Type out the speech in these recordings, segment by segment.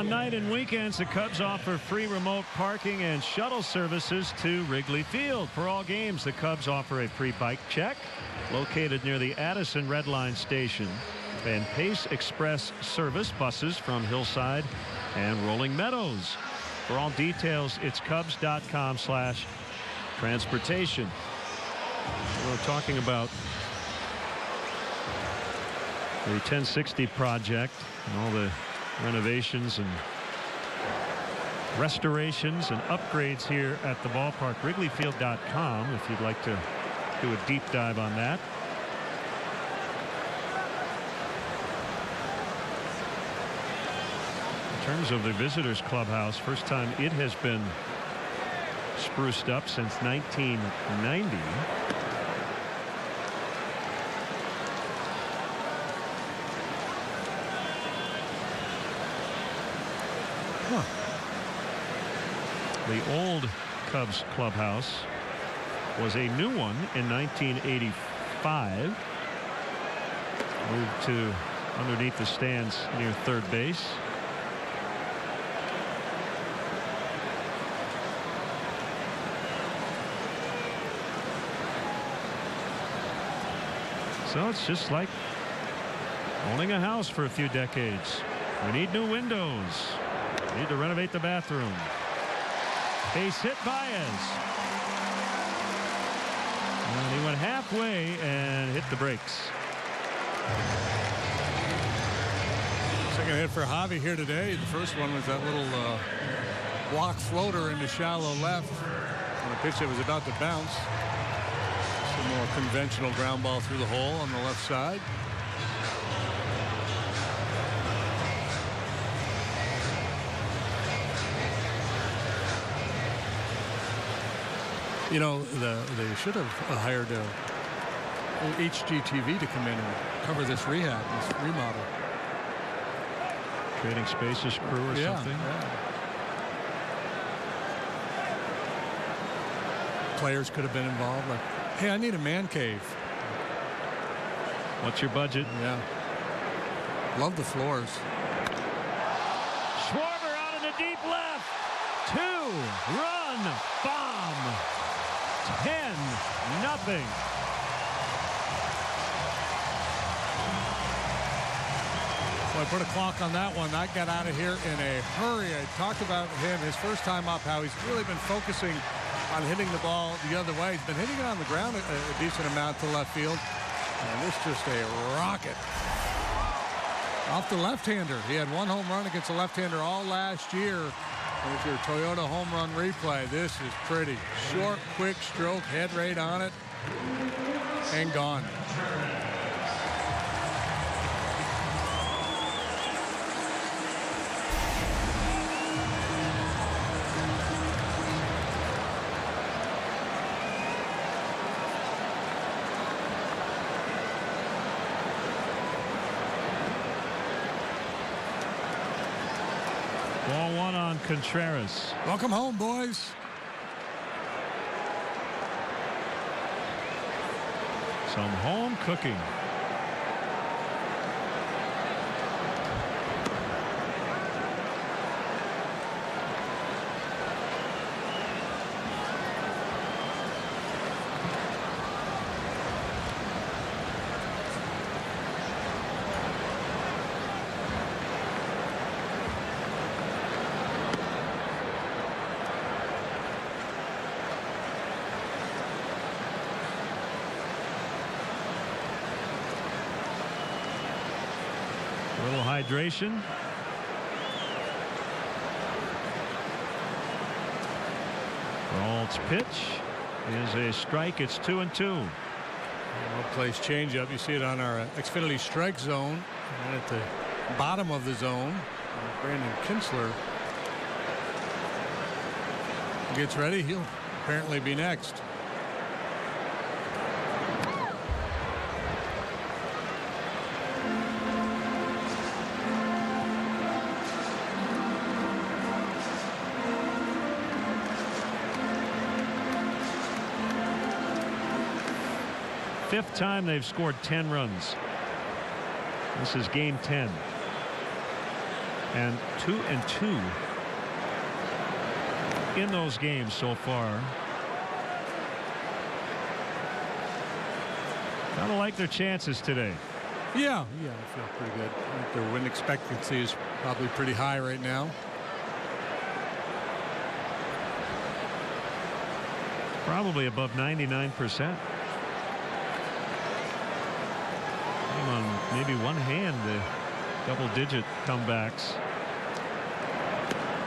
On night and weekends, the Cubs offer free remote parking and shuttle services to Wrigley Field. For all games, the Cubs offer a free bike check located near the Addison Red Line station and Pace Express service buses from Hillside and Rolling Meadows. For all details, it's cubs.com/transportation. We're talking about the 1060 project and all the renovations and restorations and upgrades here at the ballpark. Wrigleyfield.com if you'd like to do a deep dive on that. In terms of the visitors clubhouse, first time it has been spruced up since 1990. The old Cubs clubhouse was a new one in 1985. Moved to underneath the stands near third base. So it's just like owning a house for a few decades. We need new windows. We need to renovate the bathroom. Base hit Baez. And he went halfway and hit the brakes. Second hit for Javi here today. The first one was that little block floater into shallow left on a pitch that was about to bounce. Some more conventional ground ball through the hole on the left side. You know, they should have hired HGTV to come in and cover this rehab, this remodel. Trading Spaces crew or something. Yeah. Players could have been involved. Like, hey, I need a man cave. What's your budget? Yeah. Love the floors. Schwarber out in the deep left. 2-run bomb. 10-0. Well, I put a clock on that one. That got out of here in a hurry. I talked about him his first time up, how he's really been focusing on hitting the ball the other way. He's been hitting it on the ground a decent amount to left field. And this just a rocket. Off the left-hander. He had one home run against a left-hander all last year. And with your Toyota home run replay, this is pretty. Short, quick stroke, head right on it, and gone. Ball one on Contreras. Welcome home, boys. Some home cooking. A little hydration. Brault's pitch is a strike. It's 2-2. Well-placed changeup. You see it on our Xfinity strike zone. And at the bottom of the zone, Brandon Kinsler gets ready. He'll apparently be next. Fifth time they've scored 10 runs. This is game 10. And 2-2 in those games so far. Kind of like their chances today. Yeah, I feel pretty good. I think their win expectancy is probably pretty high right now. Probably above 99%. On maybe one hand, the double-digit comebacks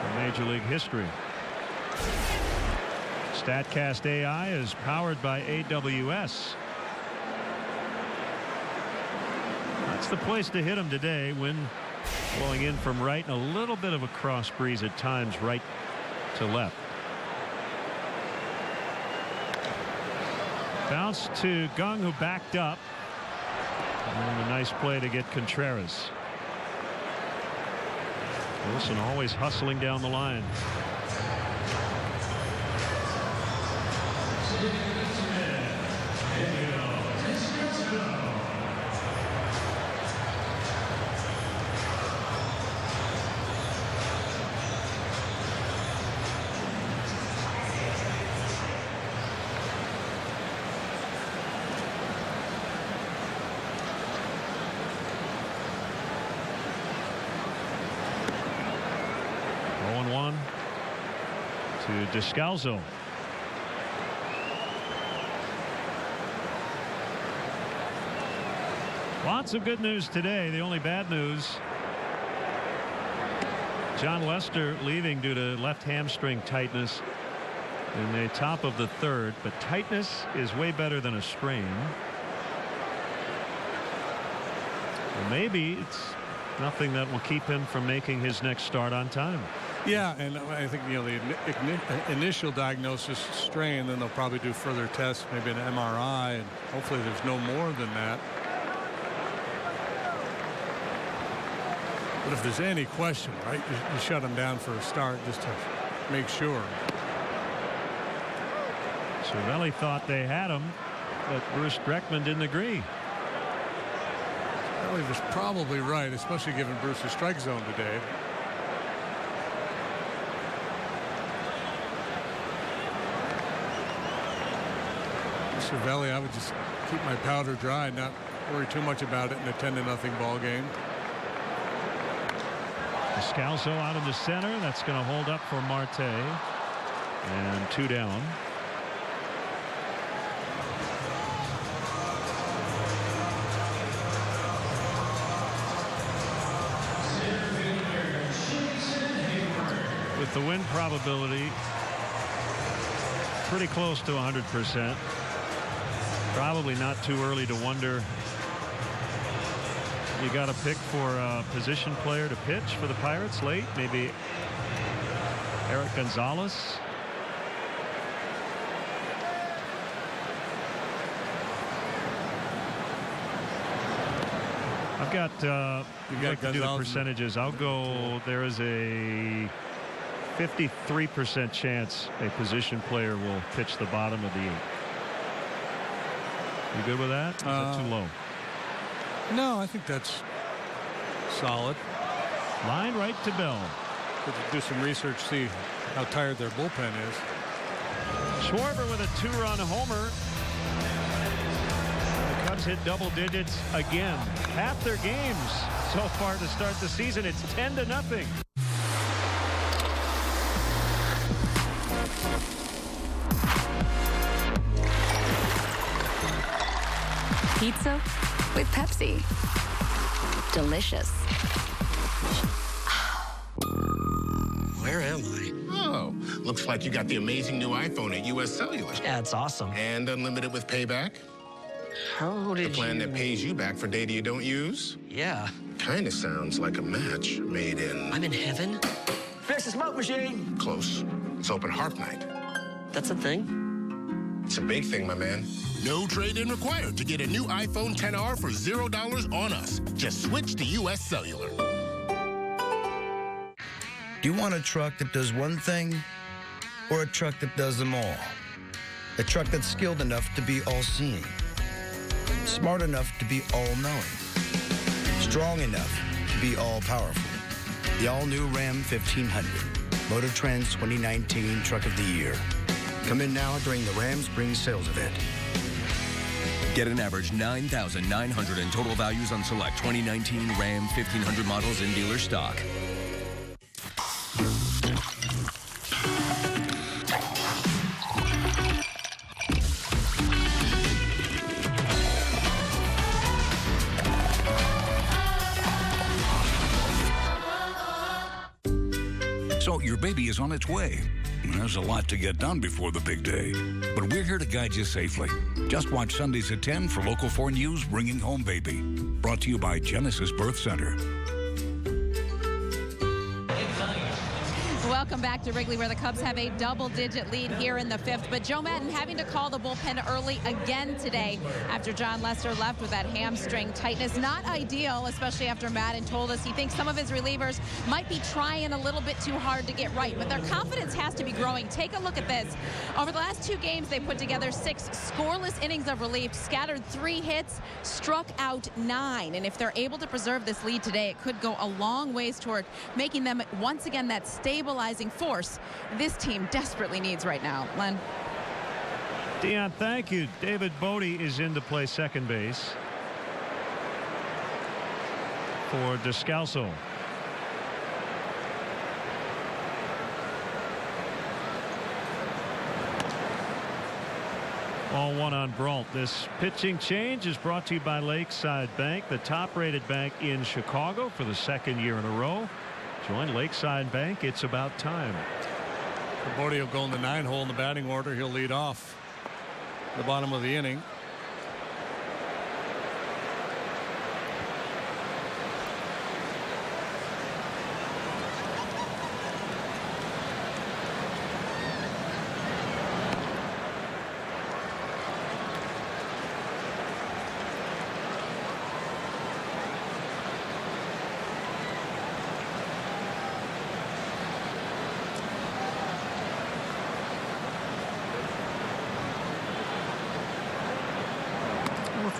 in Major League history. StatCast AI is powered by AWS. That's the place to hit him today. Wind blowing in from right and a little bit of a cross breeze at times right to left. Bounce to Gung, who backed up. And a nice play to get Contreras. Wilson always hustling down the line. To Descalzo. Lots of good news today. The only bad news, John Lester leaving due to left hamstring tightness in the top of the third, but tightness is way better than a strain. Well, maybe it's nothing that will keep him from making his next start on time. Yeah, and I think, you know, the initial diagnosis strain, then they'll probably do further tests, maybe an MRI, and hopefully there's no more than that. But if there's any question, right, you shut him down for a start just to make sure. Cervelli thought they had him, but Bruce Dreckman didn't agree. Well, he was probably right, especially given Bruce's strike zone today. Cervelli, I would just keep my powder dry, not worry too much about it in a 10-0 ball game. Descalzo out in the center. That's going to hold up for Marte. And 2 down. With the win probability pretty close to 100%. Probably not too early to wonder. You got a pick for a position player to pitch for the Pirates late. Maybe Eric Gonzalez. I've got to do the percentages. I'll go. There is a 53% chance a position player will pitch the bottom of the 8th. You good with that? Is that too low? No, I think that's solid. Line right to Bell. Could do some research, see how tired their bullpen is. Schwarber with a 2-run homer. The Cubs hit double digits again. Half their games so far to start the season. It's 10-0. Pizza with Pepsi. Delicious. Where am I? Oh, looks like you got the amazing new iPhone at US Cellular. Yeah, it's awesome. And unlimited with payback. How did The plan that pays you back for data you don't use. Yeah. Kind of sounds like a match made in... I'm in heaven? Fix the smoke machine! Close. It's open harp night. That's a thing? It's a big thing, my man. No trade-in required to get a new iPhone XR for $0 on us. Just switch to US Cellular. Do you want a truck that does one thing or a truck that does them all? A truck that's skilled enough to be all-seeing, smart enough to be all-knowing, strong enough to be all-powerful. The all-new Ram 1500, Motor Trend's 2019 Truck of the Year. Come in now during the Ram Spring Sales Event. Get an average $9,900 in total values on select 2019 Ram 1500 models in dealer stock. So your baby is on its way. There's a lot to get done before the big day, but we're here to guide you safely. Just watch Sundays at 10 for Local 4 News Bringing Home Baby. Brought to you by Genesis Birth Center. Welcome back to Wrigley, where the Cubs have a double-digit lead here in the fifth. But Joe Madden having to call the bullpen early again today after John Lester left with that hamstring tightness. Not ideal, especially after Madden told us he thinks some of his relievers might be trying a little bit too hard to get right. But their confidence has to be growing. Take a look at this. Over the last 2 games, they put together 6 scoreless innings of relief, scattered 3 hits, struck out 9. And if they're able to preserve this lead today, it could go a long ways toward making them once again that stabilizing force this team desperately needs right now. Len. Dion, thank you. David Bodie is in to play second base for Descalso. Ball 1 on Brault. This pitching change is brought to you by Lakeside Bank, the top-rated bank in Chicago for the 2nd year in a row. Join Lakeside Bank. It's about time. Bodie will go in the 9 hole in the batting order. He'll lead off the bottom of the inning.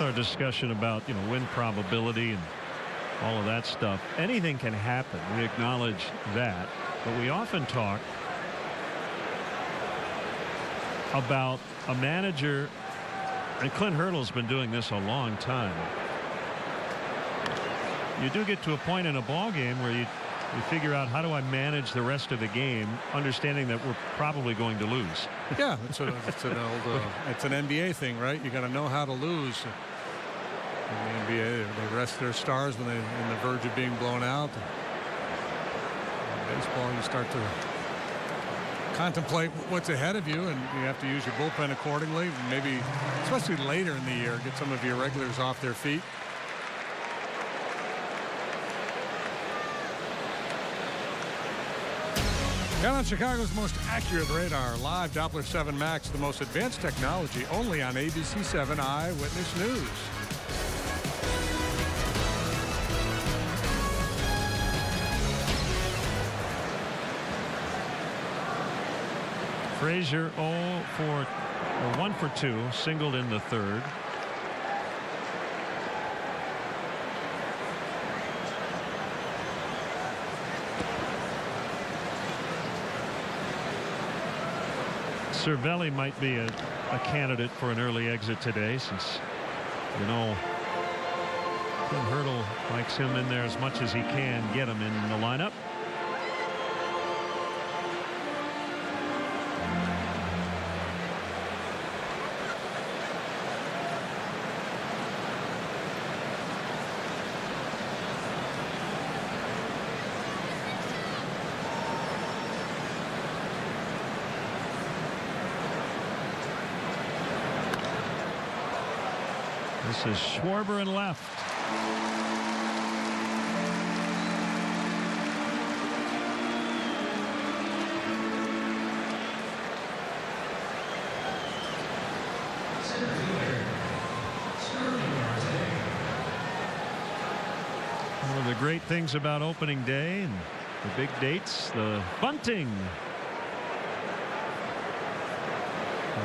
Our discussion about win probability and all of that stuff, anything can happen. We acknowledge that, but we often talk about a manager, and Clint Hurdle's been doing this a long time. You do get to a point in a ball game where you figure out, how do I manage the rest of the game, understanding that we're probably going to lose. Yeah, it's an NBA thing, right? You got to know how to lose. In the NBA, they rest their stars when they're on the verge of being blown out. In baseball, you start to contemplate what's ahead of you, and you have to use your bullpen accordingly. Maybe, especially later in the year, get some of your regulars off their feet. Down on Chicago's most accurate radar, live Doppler 7 Max, the most advanced technology, only on ABC 7 Eyewitness News. Frazier 1 for 2, singled in the 3rd. Cervelli might be a candidate for an early exit today, since Clint Hurdle likes him in there as much as he can get him in the lineup. This is Schwarber in left. One of the great things about opening day and the big dates, the bunting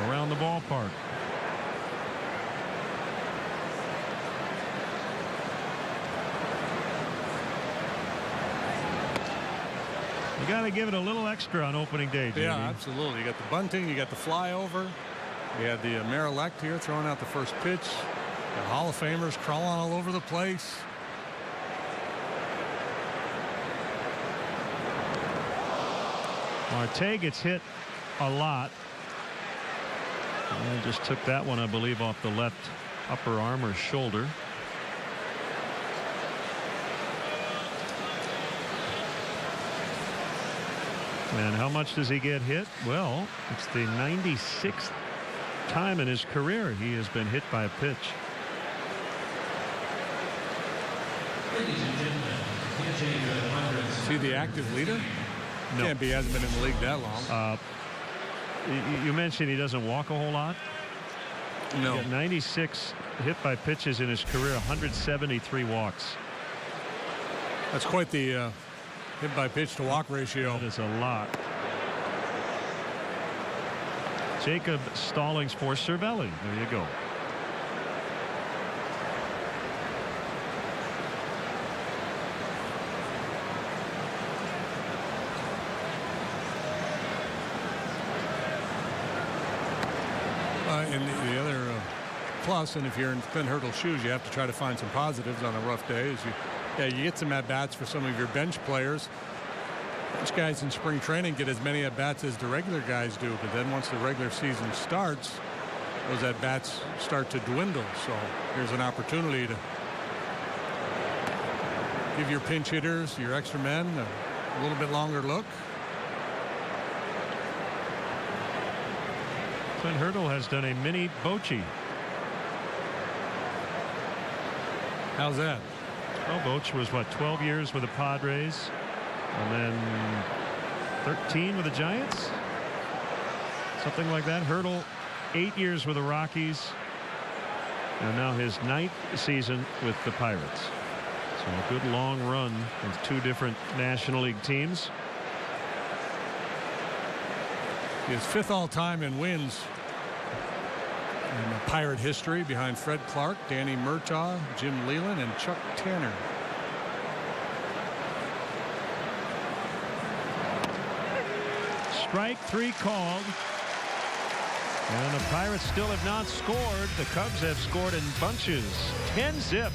around the ballpark. You got to give it a little extra on opening day, Jamie. Yeah, absolutely. You got the bunting, you got the flyover. You had the Mayor-elect here throwing out the first pitch. The Hall of Famers crawling all over the place. Marte gets hit a lot. And just took that one, I believe, off the left upper arm or shoulder. And how much does he get hit? Well, it's the 96th time in his career he has been hit by a pitch. Is he the active leader? No. Can't be. He hasn't been in the league that long. You mentioned he doesn't walk a whole lot. No. He got 96 hit by pitches in his career, 173 walks. That's quite the hit by pitch to walk ratio. That is a lot. Jacob Stallings for Cervelli. There you go. And the other plus, and if you're in Clint Hurdle's shoes, you have to try to find some positives on a rough day. You get some at-bats for some of your bench players. Bench guys in spring training get as many at-bats as the regular guys do, but then once the regular season starts, those at-bats start to dwindle. So here's an opportunity to give your pinch hitters, your extra men, a little bit longer look. Clint Hurdle has done a mini Bochy. How's that? Well, Boch was, what, 12 years with the Padres, and then 13 with the Giants? Something like that. Hurdle, 8 years with the Rockies, and now his 9th season with the Pirates. So a good long run with 2 different National League teams. His 5th all-time in wins in the Pirate history, behind Fred Clark, Danny Murtaugh, Jim Leland, and Chuck Tanner. Strike 3 called. And the Pirates still have not scored. The Cubs have scored in bunches. 10-zip.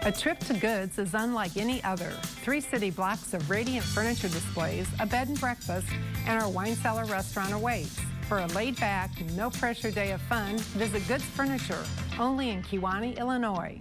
A trip to Goods is unlike any other. 3 city blocks of radiant furniture displays, a bed and breakfast, and our wine cellar restaurant awaits. For a laid-back, no-pressure day of fun, visit Goods Furniture, only in Kewanee, Illinois.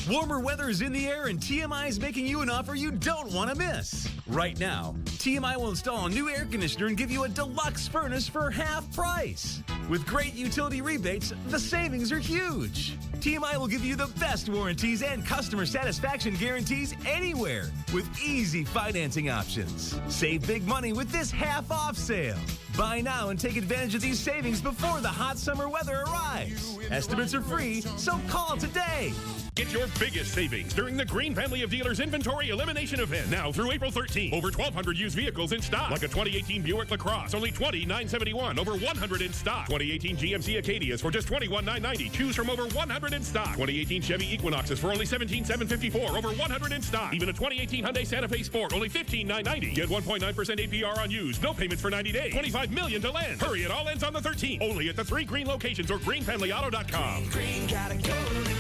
Warmer weather is in the air, and TMI is making you an offer you don't want to miss. Right now, TMI will install a new air conditioner and give you a deluxe furnace for half price. With great utility rebates, the savings are huge. TMI will give you the best warranties and customer satisfaction guarantees anywhere with easy financing options. Save big money with this half-off sale. Buy now and take advantage of these savings before the hot summer weather arrives. Estimates are free, so call today. Get your biggest savings during the Green Family of Dealers Inventory Elimination Event. Now through April 13th. Over 1,200 used vehicles in stock. Like a 2018 Buick LaCrosse, only $20,971. Over 100 in stock. 2018 GMC Acadias for just $21,990. Choose from over 100 in stock. 2018 Chevy Equinoxes for only $17,754. Over 100 in stock. Even a 2018 Hyundai Santa Fe Sport, only $15,990. Get 1.9% APR on used. No payments for 90 days. $25 million to lend. Hurry, it all ends on the 13th. Only at the 3 Green locations or greenfamilyauto.com. Green, gotta go to Green.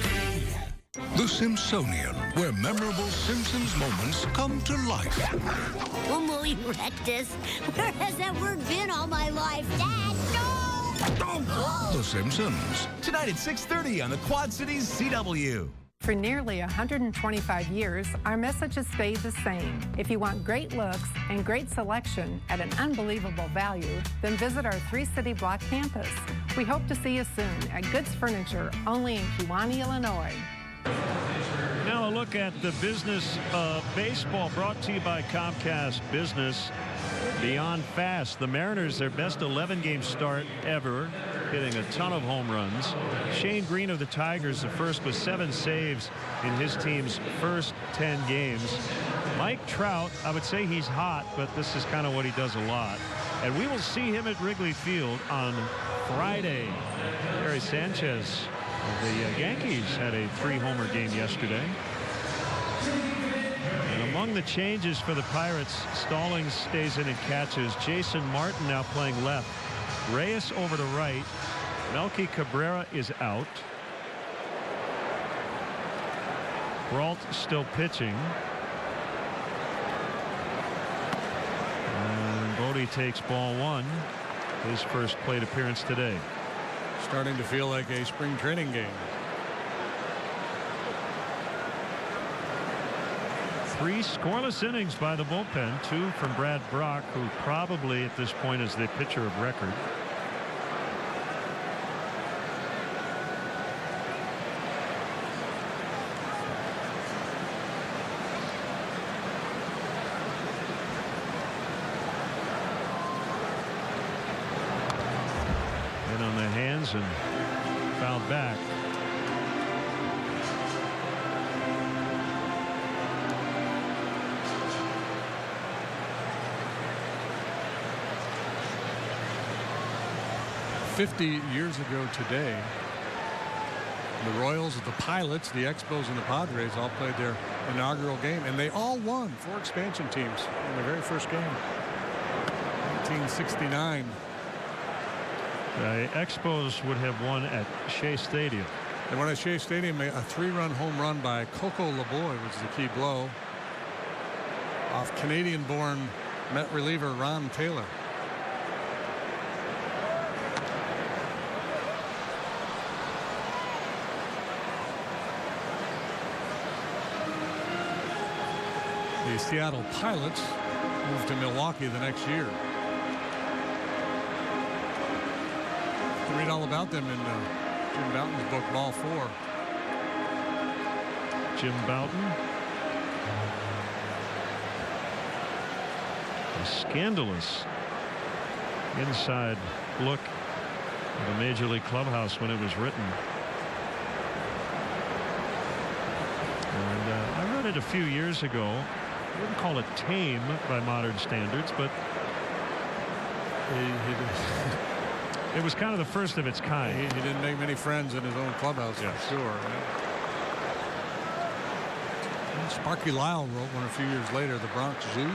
The Simpsonian, where memorable Simpsons moments come to life. Homo erectus. Where has that word been all my life, Dad? No! The Simpsons. Tonight at 6:30 on the Quad Cities CW. For nearly 125 years, our message has stayed the same. If you want great looks and great selection at an unbelievable value, then visit our 3-city block campus. We hope to see you soon at Goods Furniture, only in Kewanee, Illinois. Now a look at the business of baseball, brought to you by Comcast Business. Beyond fast, the Mariners, their best 11-game start ever, hitting a ton of home runs. Shane Green of the Tigers, the first with 7 saves in his team's first 10 games. Mike Trout, I would say he's hot, but this is kind of what he does a lot. And we will see him at Wrigley Field on Friday. Gary Sanchez of the Yankees had a 3-homer game yesterday. And among Among the changes for the Pirates, Stallings stays in and catches. Jason Martin now playing left. Reyes over to right. Melky Cabrera is out. Brault still pitching. And Bodie takes ball one. His first plate appearance today. Starting to feel like a spring training game. 3 scoreless innings by the bullpen. 2 from Brad Brock, who probably at this point is the pitcher of record. In on the hands and fouled back. "50 years ago today, the Royals, the Pilots, the Expos, and the Padres all played their inaugural game, and they all won. 4 expansion teams in the very first game. 1969. The Expos would have won at Shea Stadium. They won at Shea Stadium. A 3-run home run by Coco LeBoy was the key blow off Canadian-born Met reliever Ron Taylor. The Seattle Pilots moved to Milwaukee the next year. You can read all about them in Jim Bouton's book, Ball 4. Jim Bouton. A scandalous inside look at a Major League clubhouse when it was written. And I read it a few years ago. I wouldn't call it tame by modern standards, but it was kind of the first of its kind. He didn't make many friends in his own clubhouse, yes, for sure. Right? Sparky Lyle wrote one a few years later, The Bronx Zoo.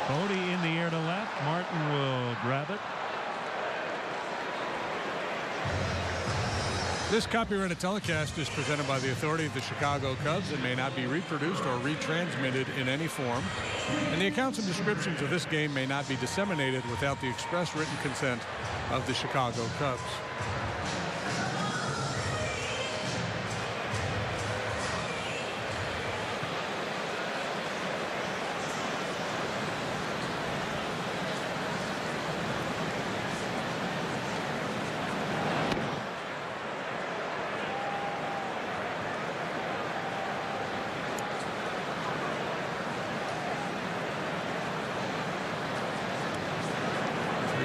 Bodie in the air to left. Martin will grab it. This copyrighted telecast is presented by the authority of the Chicago Cubs and may not be reproduced or retransmitted in any form. And the accounts and descriptions of this game may not be disseminated without the express written consent of the Chicago Cubs.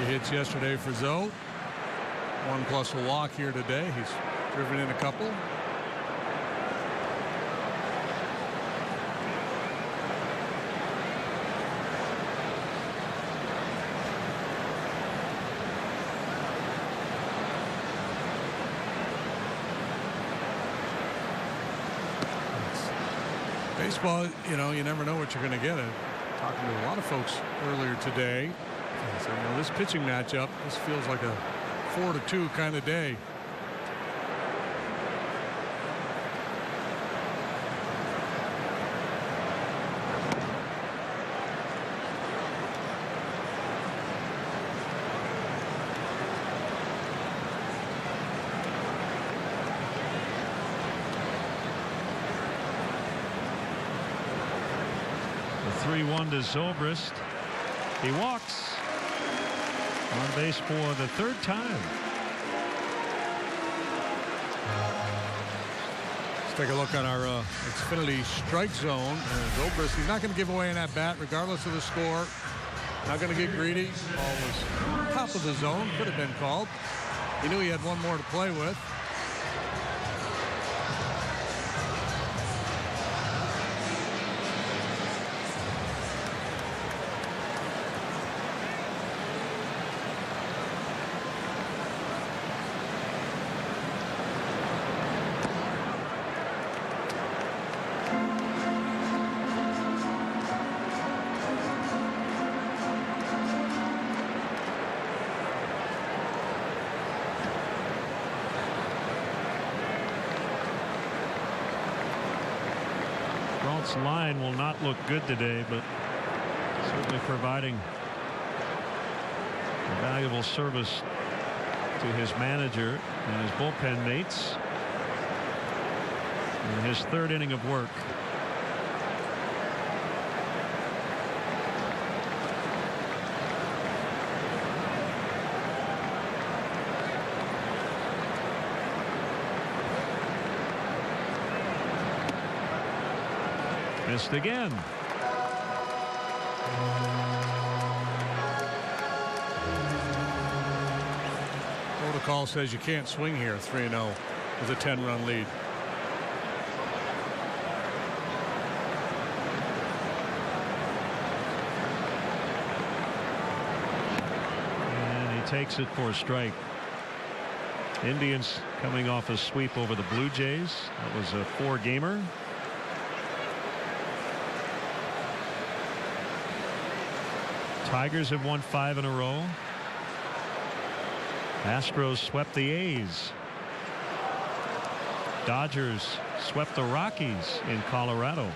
Hits yesterday for Zoe. 1 plus a walk here today. He's driven in a couple. Baseball, you know, you never know what you're going to get. Talking to a lot of folks earlier today. So, you know, this pitching matchup, this feels like a 4-2 kind of day. The 3-1 to Zobrist. He walks. On base for the 3rd time. Let's take a look on our Xfinity strike zone. Zobrist, he's not going to give away an at-bat regardless of the score. Not going to get greedy. Ball was top of the zone. Could have been called. He knew he had one more to play with. Pitt's line will not look good today, but certainly providing a valuable service to his manager and his bullpen mates in his third inning of work. Missed again. Protocol says you can't swing here 3-0 with a 10-run lead. And he takes it for a strike. Indians coming off a sweep over the Blue Jays. That was a 4-gamer. Tigers have won 5 in a row. Astros swept the A's. Dodgers swept the Rockies in Colorado.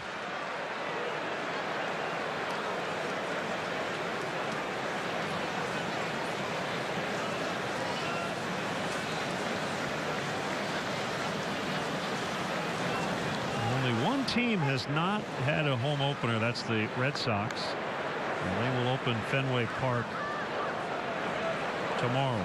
Only one team has not had a home opener. That's the Red Sox. And they will open Fenway Park tomorrow.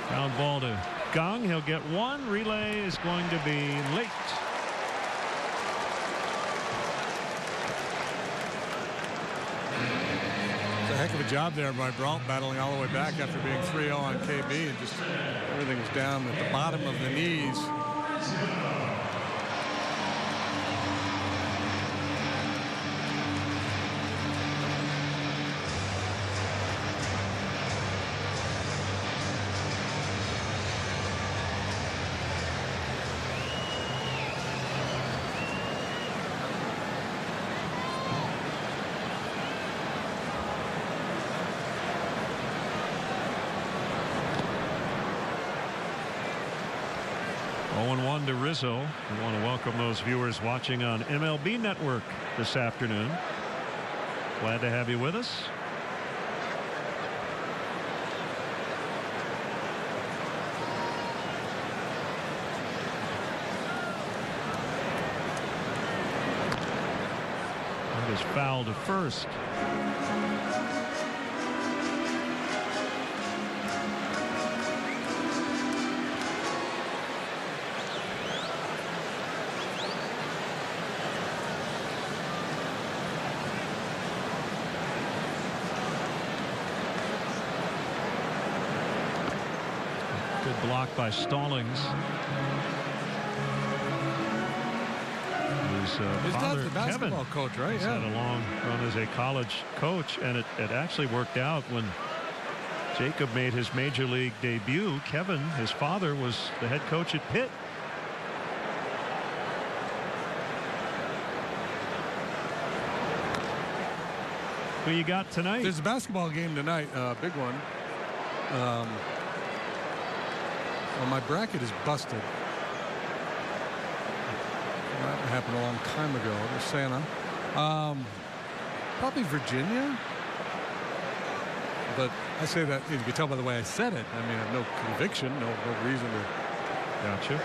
Ground ball to Gong. He'll get one. Relay is going to be late. It's a heck of a job there by Brault, battling all the way back after being 3-0 on KB, and just everything was down at the bottom of the knees. To Rizzo. We want to welcome those viewers watching on MLB Network this afternoon. Glad to have you with us. That is foul to first. Blocked by Stallings. His father, the basketball Kevin, coach, right? Had a long run as a college coach, and it actually worked out when Jacob made his major league debut. Kevin, his father, was the head coach at Pitt. Who you got tonight? There's a basketball game tonight, big one. Well, my bracket is busted. That happened a long time ago. There's Santa. Probably Virginia. But I say that, you can tell by the way I said it. I mean, I have no conviction, no reason to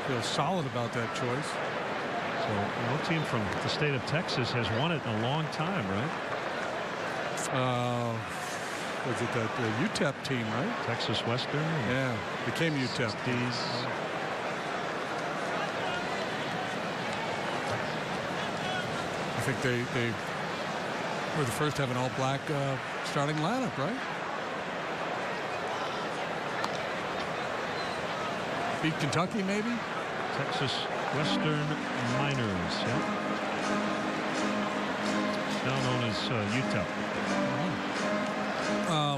feel solid about that choice. So no team from the state of Texas has won it in a long time, right? Was it the UTEP team, right? Texas Western. Yeah, became UTEP. 60s. I think they were the first to have an all-black starting lineup, right? Beat Kentucky, maybe? Texas Western Miners, yeah. Now known as UTEP.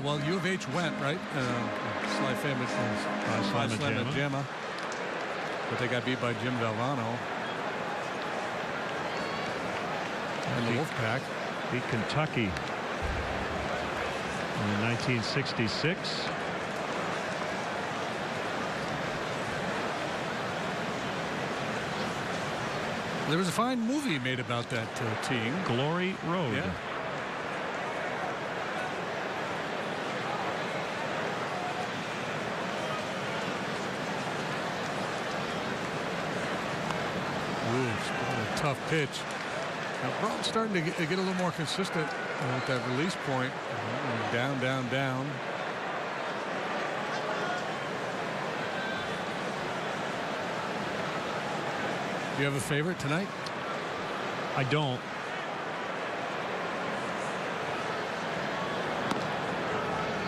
Well, U of H went, right? Sly Jamma. But they got beat by Jim Valvano. And the Wolfpack. Beat Kentucky in 1966. There was a fine movie made about that team. Glory Road. Yeah. A tough pitch. Now, Braun's starting to get a little more consistent at that release point. Down, down, down. Do you have a favorite tonight? I don't.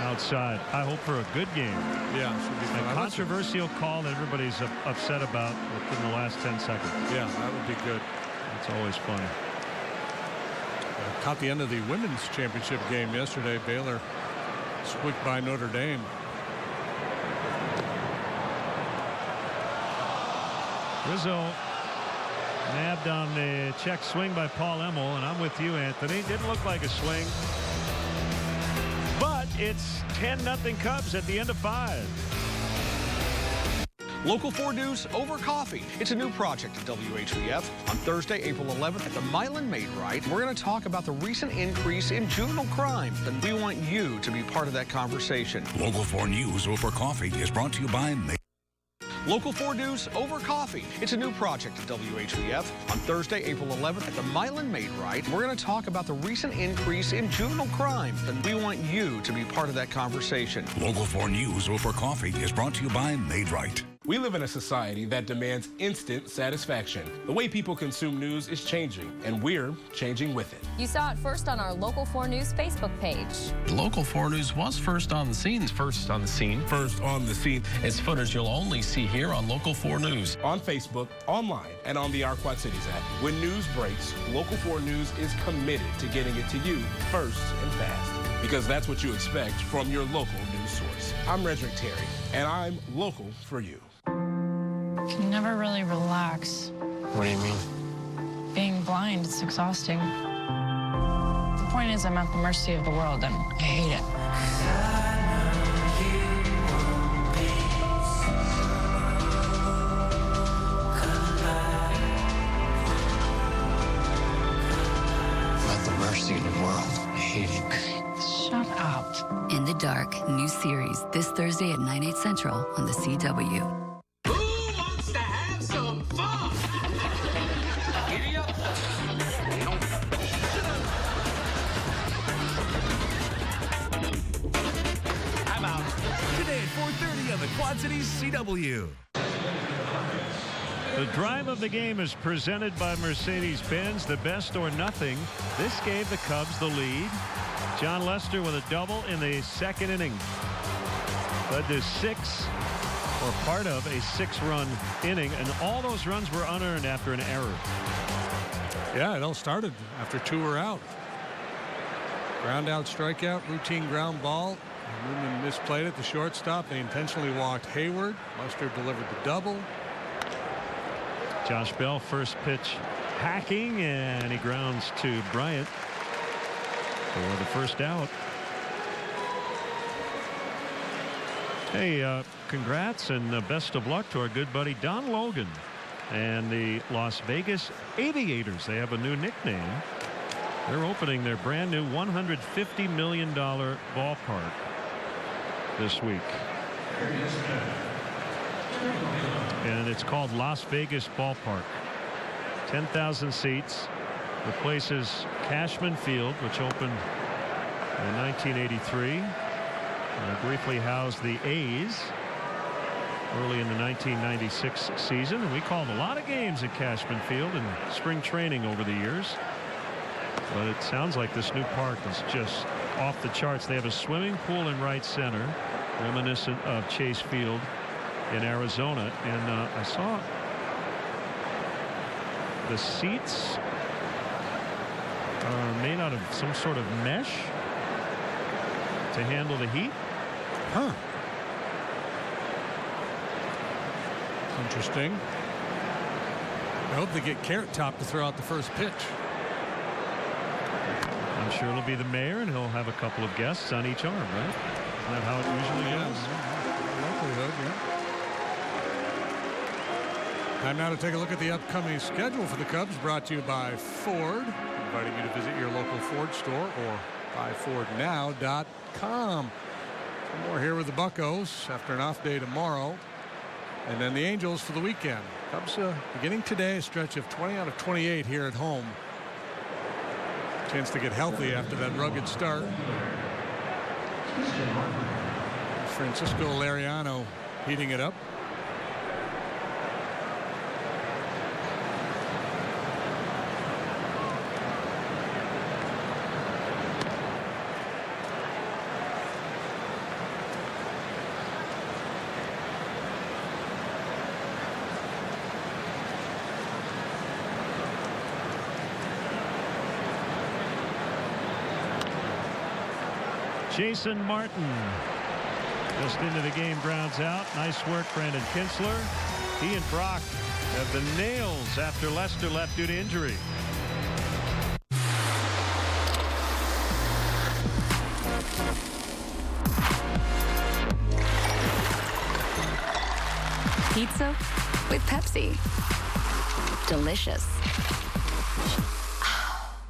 Outside. I hope for a good game. Yeah. Should be fun. A controversial call that everybody's upset about within the last 10 seconds. Yeah, that would be good. It's always fun. Caught the end of the women's championship game yesterday. Baylor squeaked by Notre Dame. Rizzo nabbed on the check swing by Paul Emmel, and I'm with you, Anthony. Didn't look like a swing. But it's 10-0 Cubs at the end of 5. Local 4 News over coffee. It's a new project at WHBF. On Thursday, April 11th at the Milan Made Right, we're going to talk about the recent increase in juvenile crime, and we want you to be part of that conversation. Local 4 News over coffee is brought to you by Local 4 News over coffee. It's a new project at WHBF. On Thursday, April 11th at the Milan Made Right, we're going to talk about the recent increase in juvenile crime, and we want you to be part of that conversation. Local 4 News over coffee is brought to you by Made Right. We live in a society that demands instant satisfaction. The way people consume news is changing, and we're changing with it. You saw it first on our Local 4 News Facebook page. Local 4 News was first on the scene. First on the scene. First on the scene. It's footage you'll only see here on Local 4 News. On Facebook, online, and on the Our Quad Cities app. When news breaks, Local 4 News is committed to getting it to you first and fast. Because that's what you expect from your local news source. I'm Redrick Terry, and I'm local for you. You can never really relax. What do you mean? Being blind, it's exhausting. The point is, I'm at the mercy of the world, and I hate it. I'm at the mercy of the world. I hate it. Shut up. In the Dark, new series this Thursday at 9/8 Central on the CW. The Quad Cities CW. The drive of the game is presented by Mercedes-Benz, the best or nothing. This gave the Cubs the lead. John Lester with a double in the second inning. Led to 6, or part of a 6-run inning, and all those runs were unearned after an error. Yeah, it all started after 2 were out. Ground out, strikeout, routine ground ball. Newman misplayed it. The shortstop. They intentionally walked Hayward. Lester delivered the double. Josh Bell, first pitch hacking, and he grounds to Bryant for the first out. Hey, congrats and best of luck to our good buddy Don Logan and the Las Vegas Aviators. They have a new nickname. They're opening their brand new $150 million ballpark this week. And it's called Las Vegas Ballpark. 10,000 seats. Replaces Cashman Field, which opened in 1983. Briefly housed the A's early in the 1996 season. And we called a lot of games at Cashman Field in spring training over the years. But it sounds like this new park is just off the charts. They have a swimming pool in right center, reminiscent of Chase Field in Arizona. And I saw the seats are made out of some sort of mesh to handle the heat. Huh. Interesting. I hope they get Carrot Top to throw out the first pitch. I'm sure it'll be the mayor, and he'll have a couple of guests on each arm, right? Isn't that how it usually goes? Likelihood, yeah. Time now to take a look at the upcoming schedule for the Cubs, brought to you by Ford. Inviting you to visit your local Ford store or buyfordnow.com. Some more here with the Buccos after an off day tomorrow. And then the Angels for the weekend. Cubs beginning today, a stretch of 20 out of 28 here at home. Chance to get healthy after that rugged start. Francisco Liriano heating it up. Jason Martin just into the game, grounds out. Nice work, Brandon Kinsler. He and Brock have the nails after Lester left due to injury. Pizza with Pepsi. Delicious.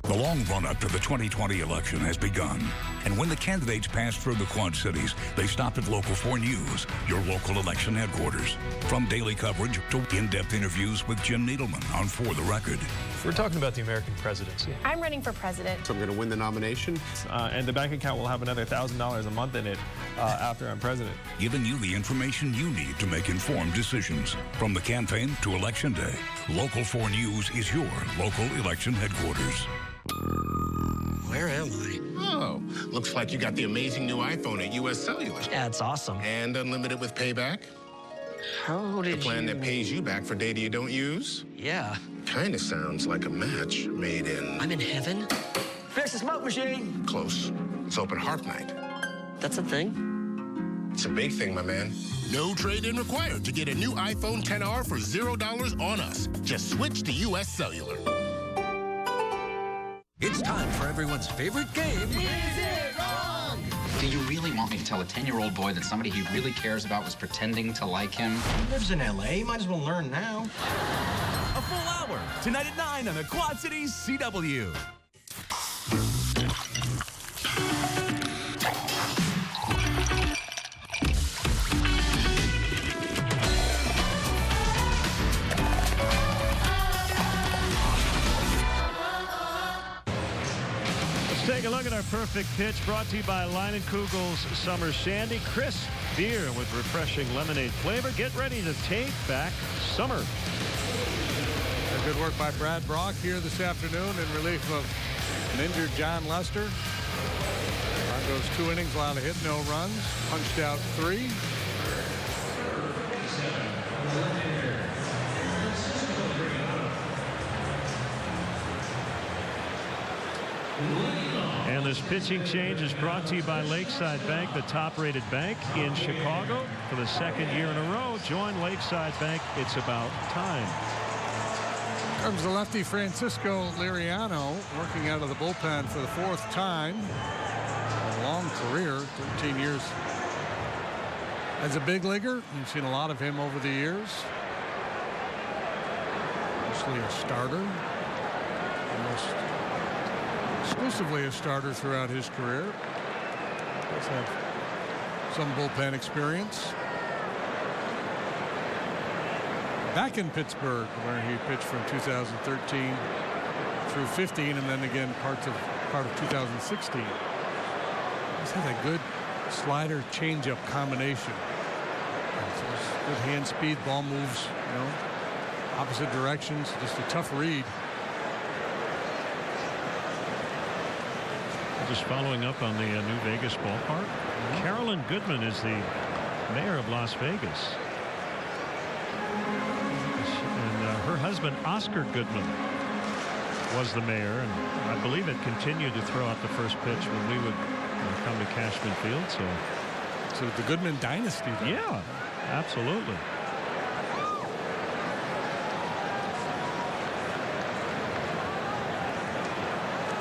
The long run-up to the 2020 election has begun. And when the candidates passed through the Quad Cities, they stopped at Local 4 News, your local election headquarters. From daily coverage to in-depth interviews with Jim Needleman on For the Record. We're talking about the American presidency. I'm running for president. So I'm going to win the nomination. And the bank account will have another $1,000 a month in it after I'm president. Giving you the information you need to make informed decisions. From the campaign to Election Day, Local 4 News is your local election headquarters. Where am I? Oh, looks like you got the amazing new iPhone at U.S. Cellular. Yeah, it's awesome. And unlimited with payback. How did the plan that pays you back for data you don't use? Yeah. Kind of sounds like a match made in... I'm in heaven? Fix the smoke machine. Close. It's open heart night. That's a thing? It's a big thing, my man. No trade-in required to get a new iPhone XR for $0 on us. Just switch to U.S. Cellular. It's time for everyone's favorite game. Is it wrong? Do you really want me to tell a 10-year-old boy that somebody he really cares about was pretending to like him? He lives in L.A. Might as well learn now. A full hour, tonight at 9 on the Quad Cities CW. Take a look at our perfect pitch, brought to you by Leinenkugel's Summer Shandy. Crisp beer with refreshing lemonade flavor. Get ready to take back summer. Good work by Brad Brock here this afternoon in relief of an injured John Lester. Broncos 2 innings, allowed a hit, no runs. Punched out 3. And this pitching change is brought to you by Lakeside Bank, the top-rated bank in Chicago. For the second year in a row, join Lakeside Bank. It's about time. Comes the lefty Francisco Liriano, working out of the bullpen for the 4th time. A long career, 13 years as a big leaguer. You've seen a lot of him over the years. Mostly a starter. Almost exclusively a starter throughout his career. Does have some bullpen experience. Back in Pittsburgh, where he pitched from 2013 through 15, and then again part of 2016. He's had a good slider changeup combination. Good hand speed, ball moves, opposite directions. Just a tough read. Just following up on the new Vegas ballpark. Carolyn Goodman is the mayor of Las Vegas. And her husband, Oscar Goodman, was the mayor. And I believe it continued to throw out the first pitch when we would come to Cashman Field. So the Goodman dynasty, though. Yeah, absolutely.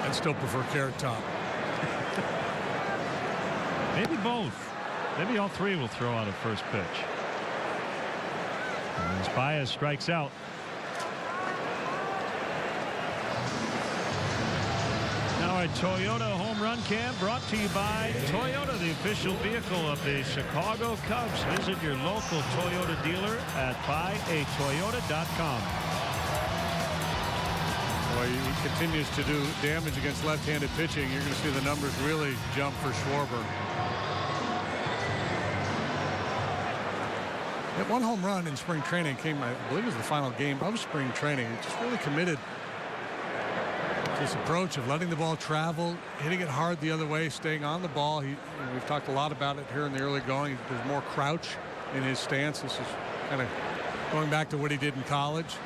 I'd still prefer Carrot Top. Maybe both. Maybe all three will throw out a first pitch. As Baez strikes out. Now a Toyota home run cam brought to you by Toyota, the official vehicle of the Chicago Cubs. Visit your local Toyota dealer at buyatoyota.com. Boy, he continues to do damage against left-handed pitching. You're going to see the numbers really jump for Schwarber. That one home run in spring training came, I believe it was the final game of spring training. Just really committed to this approach of letting the ball travel, hitting it hard the other way, staying on the ball. We've talked a lot about it here in the early going. There's more crouch in his stance. This is kind of going back to what he did in college.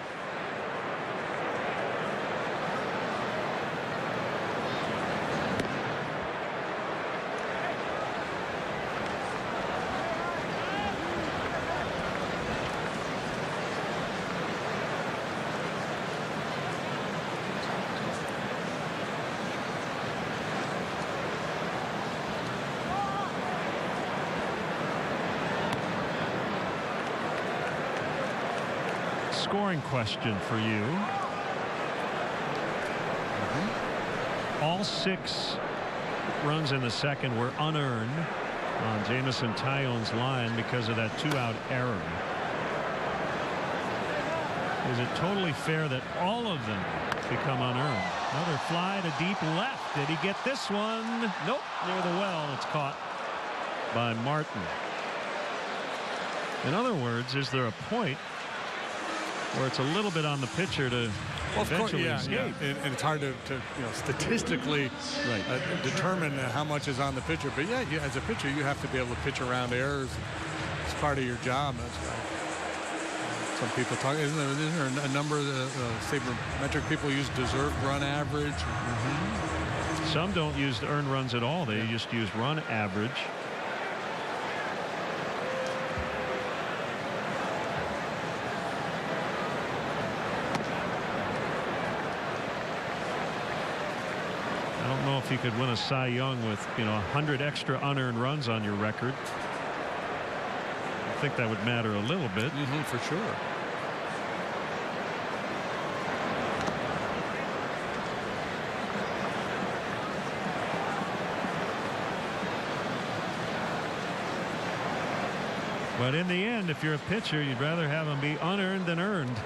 Scoring question for you. All 6 runs in the second were unearned on Jameson Taillon's line because of that 2-out error. Is it totally fair that all of them become unearned? Another fly to deep left. Did he get this one? Nope. Near the well. It's caught by Martin. In other words, is there a point where it's a little bit on the pitcher to eventually escape? Yeah. And it's hard to statistically determine how much is on the pitcher. But yeah, as a pitcher, you have to be able to pitch around errors. It's part of your job. Some people talk. Isn't there a number of sabermetric people use deserved run average? Some don't use earned runs at all. They just use run average. I don't know if you could win a Cy Young with 100 extra unearned runs on your record. I think that would matter a little bit. For sure. But in the end, if you're a pitcher, you'd rather have them be unearned than earned.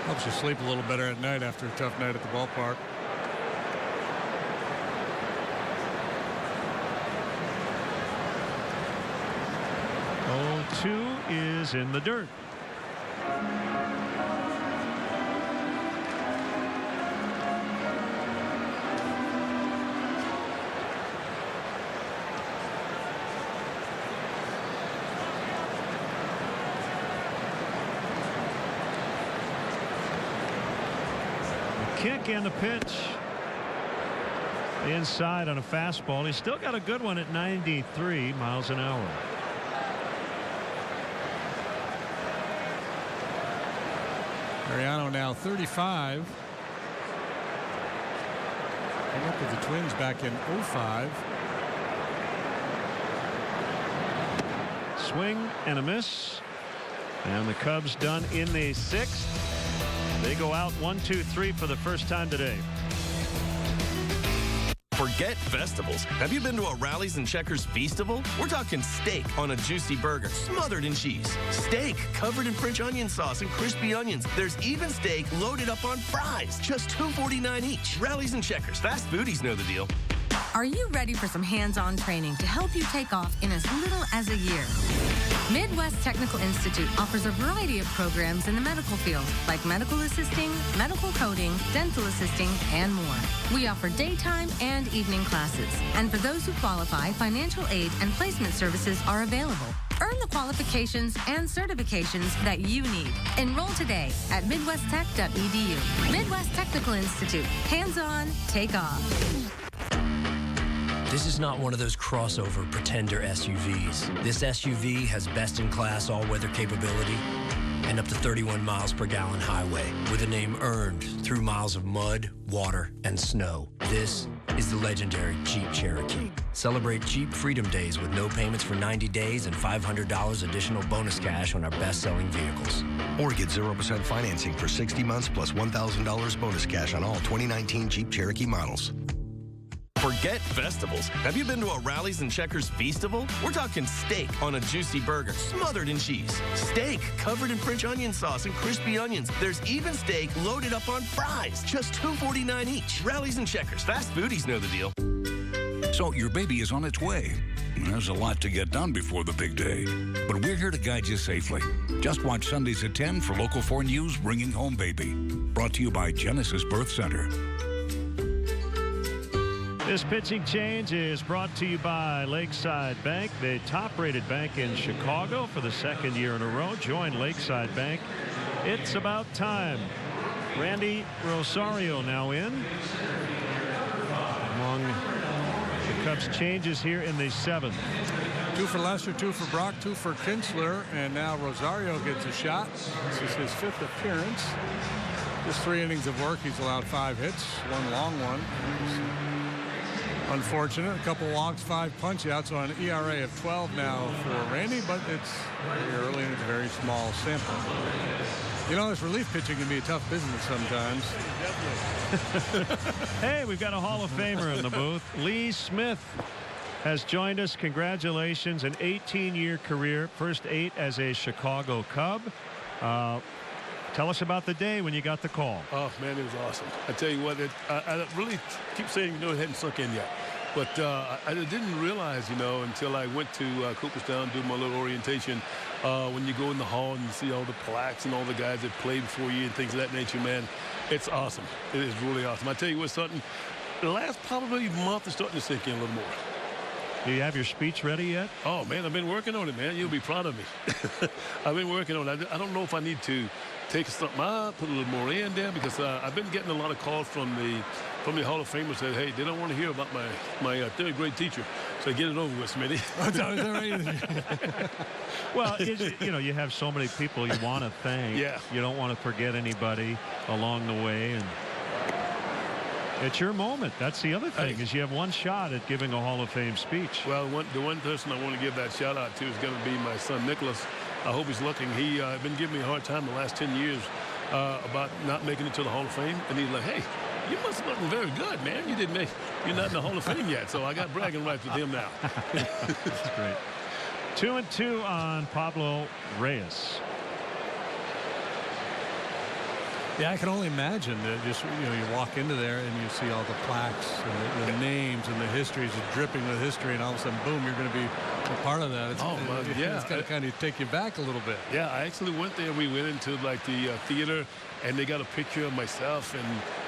Helps you sleep a little better at night after a tough night at the ballpark. Two is in the dirt. Kick and the pitch inside on a fastball. He's still got a good one at 93 miles an hour. Mariano now 35. Came up with the Twins back in 05. Swing and a miss. And the Cubs done in the 6th. They go out 1-2-3 for the first time today. Forget festivals. Have you been to a Rallies and Checkers Feastival? We're talking steak on a juicy burger, smothered in cheese. Steak covered in French onion sauce and crispy onions. There's even steak loaded up on fries. Just $2.49 each. Rallies and Checkers. Fast foodies know the deal. Are you ready for some hands-on training to help you take off in as little as a year? Midwest Technical Institute offers a variety of programs in the medical field, like medical assisting, medical coding, dental assisting, and more. We offer daytime and evening classes. And for those who qualify, financial aid and placement services are available. Earn the qualifications and certifications that you need. Enroll today at midwesttech.edu. Midwest Technical Institute. Hands-on, take off. This is not one of those crossover pretender SUVs. This SUV has best-in-class all-weather capability and up to 31 miles per gallon highway with a name earned through miles of mud, water, and snow. This is the legendary Jeep Cherokee. Celebrate Jeep Freedom Days with no payments for 90 days and $500 additional bonus cash on our best-selling vehicles. Or get 0% financing for 60 months plus $1,000 bonus cash on all 2019 Jeep Cherokee models. Forget festivals. Have you been to a Rallies and Checkers Feastival? We're talking steak on a juicy burger, smothered in cheese. Steak covered in French onion sauce and crispy onions. There's even steak loaded up on fries, just $2.49 each. Rallies and Checkers. Fast foodies know the deal. So your baby is on its way. There's a lot to get done before the big day. But we're here to guide you safely. Just watch Sundays at 10 for Local 4 News Bringing Home Baby. Brought to you by Genesis Birth Center. This pitching change is brought to you by Lakeside Bank, the top-rated bank in Chicago for the second year in a row. Join Lakeside Bank. It's about time. Randy Rosario now in. Among the Cubs changes here in the seventh. 2 for Lester, 2 for Brock, 2 for Kinsler, and now Rosario gets a shot. This is his 5th appearance. Just 3 innings of work. He's allowed 5 hits, 1 long one. Unfortunate. A couple walks, 5 punch-outs on an ERA of 12 now for Randy, but it's very early and it's a very small sample. You know, this relief pitching can be a tough business sometimes. Hey, we've got a Hall of Famer in the booth. Lee Smith has joined us. Congratulations. An 18-year career. First 8 as a Chicago Cub. Tell us about the day when you got the call. Oh, man, it was awesome. I tell you what, I really keep saying, it hadn't sunk in yet. But I didn't realize, until I went to Cooperstown, do my little orientation, when you go in the hall and you see all the plaques and all the guys that played before you and things of that nature, man, it's awesome. It is really awesome. I tell you what, something, the last probably month is starting to sink in a little more. Do you have your speech ready yet? Oh, man, I've been working on it, man. You'll be proud of me. I've been working on it. I don't know if I need to take something out, put a little more in there, because I've been getting a lot of calls from the Hall of Famers that, hey, they don't want to hear about my 3rd grade teacher. So get it over with, Smitty. Well, you have so many people you want to thank. Yeah. You don't want to forget anybody along the way, and it's your moment. That's the other thing, is you have one shot at giving a Hall of Fame speech. Well, the one person I want to give that shout out to is going to be my son, Nicholas. I hope he's looking. He's been giving me a hard time the last 10 years about not making it to the Hall of Fame. And he's like, hey, you must have gotten very good, man. You're not in the Hall of Fame yet. So I got bragging rights with him now. That's great. 2-2 on Pablo Reyes. Yeah, I can only imagine that just, you walk into there and you see all the plaques and the names and the histories is dripping with history, and all of a sudden, boom, you're going to be a part of that. It's going to kind of take you back a little bit. Yeah, I actually went there. We went into like the theater, and they got a picture of myself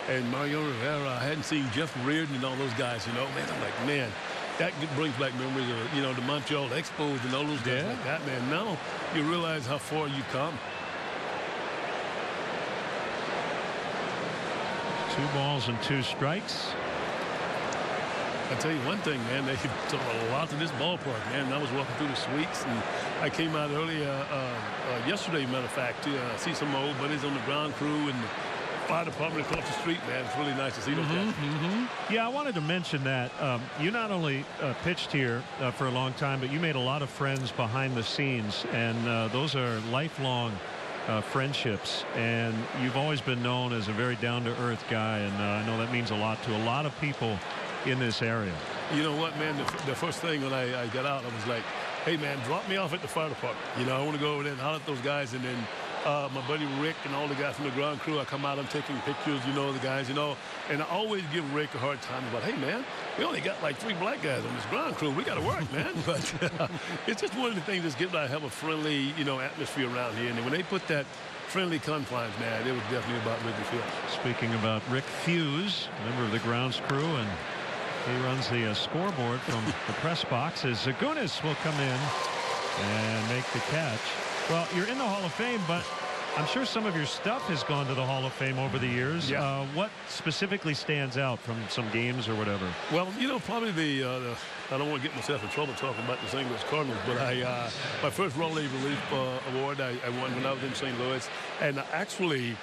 and Mario Rivera. I hadn't seen Jeff Reardon and all those guys, man. I'm like, man, that brings back memories of, the Montreal Expos and all those guys like that, man. Now you realize how far you've come. 2 balls and 2 strikes. I tell you one thing, man, they took a lot to this ballpark, man. I was walking through the suites, and I came out early yesterday, matter of fact, to see some old buddies on the ground crew and the fire department across the street, man. It's really nice to see those guys. Yeah, I wanted to mention that you not only pitched here for a long time, but you made a lot of friends behind the scenes, and those are lifelong friendships, and you've always been known as a very down-to-earth guy, and I know that means a lot to a lot of people in this area. You know what, man, the first thing when I got out, I was like, hey, man, drop me off at the fire department. I want to go over there and holler at those guys, and then my buddy Rick and all the guys from the ground crew, I come out, I'm taking pictures, the guys, and I always give Rick a hard time about, hey, man, we only got like 3 black guys on this ground crew. We got to work, man. But it's just one of the things that's getting to have a friendly, atmosphere around here. And when they put that friendly confines, man, it was definitely about Wrigley Field. Speaking about Rick Fuse, member of the grounds crew, and he runs the scoreboard from the press box, as Zagunis will come in and make the catch. Well, you're in the Hall of Fame, but I'm sure some of your stuff has gone to the Hall of Fame over the years. Yeah. What specifically stands out from some games or whatever? Well, probably the I don't want to get myself in trouble talking about the St. Louis Cardinals, but my first Raleigh Relief Award I won when I was in St. Louis, and I actually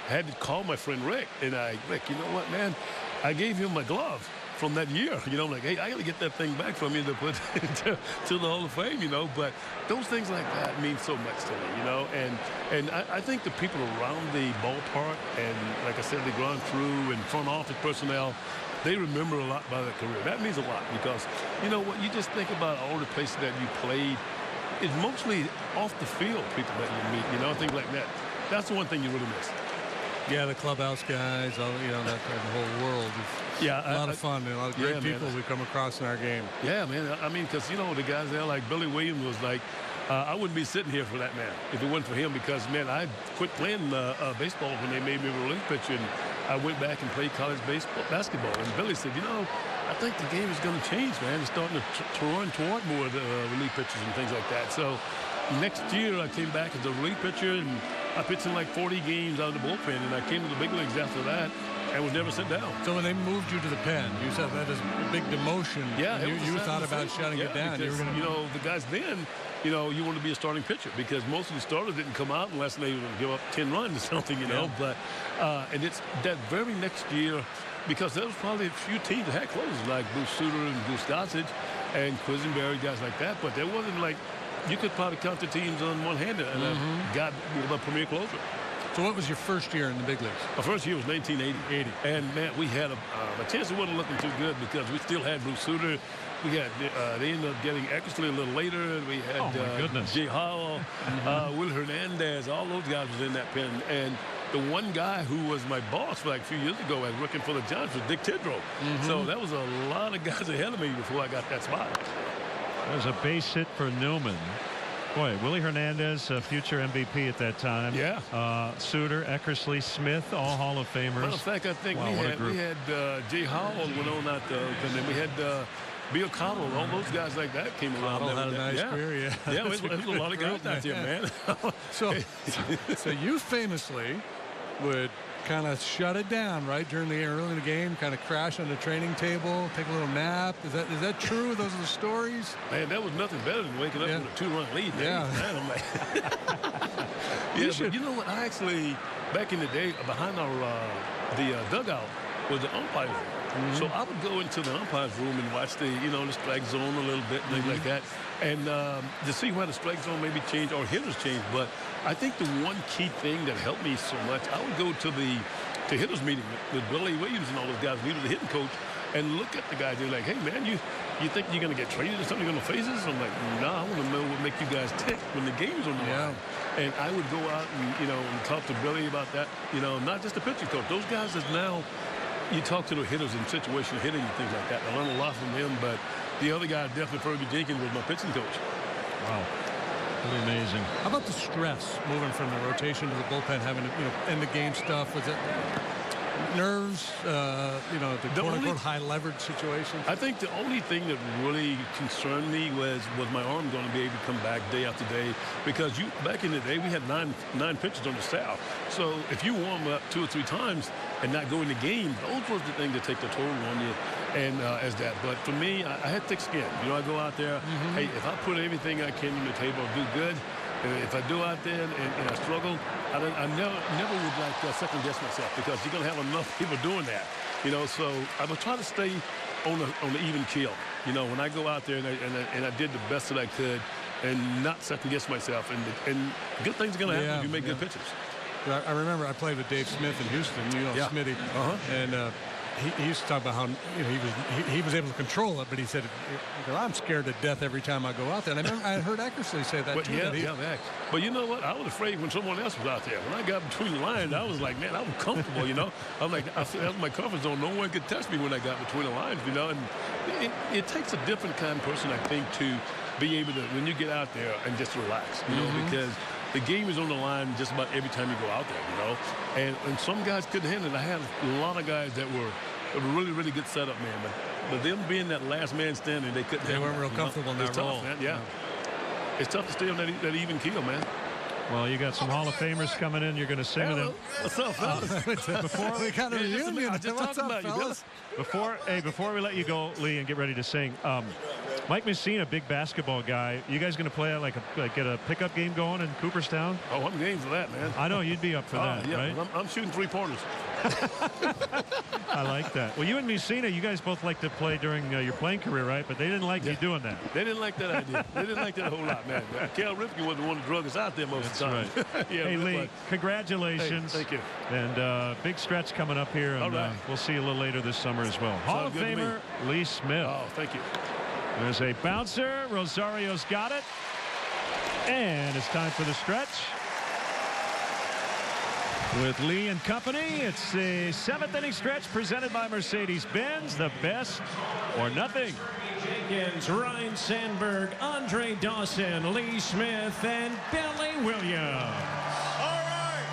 had to call my friend Rick, and Rick, you know what, man? I gave him my glove from that year. You know, I'm like, hey, I got to get that thing back from you to put to the Hall of Fame, you know. But those things like that mean so much to me, you know. And I think the people around the ballpark and, like I said, the ground crew and front office personnel, they remember a lot about that career. That means a lot because, you know what, you just think about all the places that you played. It's mostly off the field people that you meet, you know, things like that. That's the one thing you really miss. Yeah, the clubhouse guys, all, you know, that the whole world. Yeah, a lot of fun and a lot of great people man. we come across in our game. Yeah, man. I mean, because, you know, the guys there like Billy Williams was like, I wouldn't be sitting here for that man if it wasn't for him because, man, I quit playing baseball when they made me a relief pitcher, and I went back and played college basketball. And Billy said, you know, I think the game is going to change, man. It's starting to run toward more of the relief pitchers and things like that. So next year I came back as a relief pitcher, and I pitched in like 40 games out of the bullpen, and I came to the big leagues after that and was never sent down. So when they moved you to the pen, you said that is a big demotion. Yeah, you thought about shutting it down. Because, you know, the guys then, you know, you want to be a starting pitcher because most of the starters didn't come out unless they would give up 10 runs or something, you know. But and it's that very next year, because there was probably a few teams that had closers like Bruce Sutter and Goose Gossage and Quisenberry, guys like that. But there wasn't like, you could probably count the teams on one hand, and got the premier closer. So what was your first year in the big leagues? My first year was 1980. And, man, we had a chance it wasn't looking too good because we still had Bruce Sutter. We had, they ended up getting Eckersley a little later. We had Jay Howell, Will Hernandez, all those guys was in that pen. And the one guy who was my boss for like a few years ago as working for the Giants was Dick Tidrow. So that was a lot of guys ahead of me before I got that spot. There's a base hit for Newman. Boy, Willie Hernandez, future MVP at that time. Yeah. Suter, Eckersley, Smith, all Hall of Famers. Matter of fact, I think we had Jay Howell went on out there, and then we had Bill Cottle, all those guys like that came around. Cottle had a nice career. Yeah, it was a lot of guys out there, man. So you famously would kind of shut it down, right, during the early in the game, kind of crash on the training table, take a little nap. Is that true? Those are the stories? Man, that was nothing better than waking up with a 2-run lead. Yeah. Man, but you know what? I actually, back in the day, behind our the dugout was the umpire room. So I would go into the umpire's room and watch the strike zone a little bit and things like that, and to see where the strike zone maybe changed or hitters changed. But I think the one key thing that helped me so much, I would go to the hitters meeting with Billy Williams and all those guys. He was the hitting coach, and look at the guys. They're like, hey man, you think you're gonna get traded or something? You're gonna face us? I'm like, nah, I want to know what make you guys tick when the game's on the line. And I would go out and talk to Billy about that. Not just the pitching coach. Those guys is now. You talk to the hitters in situational hitting and things like that. I learned a lot from him, but the other guy, definitely Fergie Jenkins, was my pitching coach. Wow. Pretty amazing. How about the stress moving from the rotation to the bullpen, having to, end the game stuff? Was it nerves, the quote-unquote high leverage situation? I think the only thing that really concerned me was my arm going to be able to come back day after day, because back in the day we had nine pitchers on the staff. So if you warm up 2 or 3 times and not go in the game, those was the thing that take the toll on you. And as that, but for me, I had thick skin. I go out there. Hey, if I put everything I can on the table, I'll do good. If I do out there and I struggle, I never would like second guess myself, because you're gonna have enough people doing that. So I would try to stay on the even keel. When I go out there and I did the best that I could, and not second guess myself. And good things are gonna happen if you make good pitches. I remember I played with Dave Smith in Houston. Smitty, and. He used to talk about how he was able to control it, but he said, I'm scared to death every time I go out there. And I heard Eckersley say that too. But you know what? I was afraid when someone else was out there. When I got between the lines, I was like, man, I was comfortable, I'm like, that was my comfort zone. No one could touch me when I got between the lines, And it takes a different kind of person, I think, to be able to, when you get out there and just relax, because the game is on the line just about every time you go out there, And some guys couldn't handle it. I had a lot of guys that were really, really good setup, man. But them being that last man standing, they couldn't handle it. They weren't real comfortable in that role. Man. Yeah. It's tough to stay on that even keel, man. Well, you got some Hall of Famers coming in. You're going to sing to them. What's up, fellas? Before we kind of reunion. I just talked about you, fellas. Before we let you go, Lee, and get ready to sing, Mike Messina, big basketball guy. You guys going to play get a pickup game going in Cooperstown? Oh, I'm game for that, man. I know you'd be up for that, yeah, right? I'm shooting 3-pointers. I like that. Well, you and Messina, you guys both like to play during your playing career, right? But they didn't like you doing that. They didn't like that idea. They didn't like that a whole lot, man. Cal Ripken was the one that drug us out there most of the time. Right. Yeah, hey, Lee, congratulations. Hey, thank you. And big stretch coming up here. And all right. We'll see you a little later this summer as well. Hall of Famer Lee Smith. Oh, thank you. There's a bouncer. Rosario's got it. And it's time for the stretch. With Lee and company, it's the 7th inning stretch presented by Mercedes-Benz, the best or nothing. Jenkins, Ryan Sandberg, Andre Dawson, Lee Smith, and Billy Williams. All right.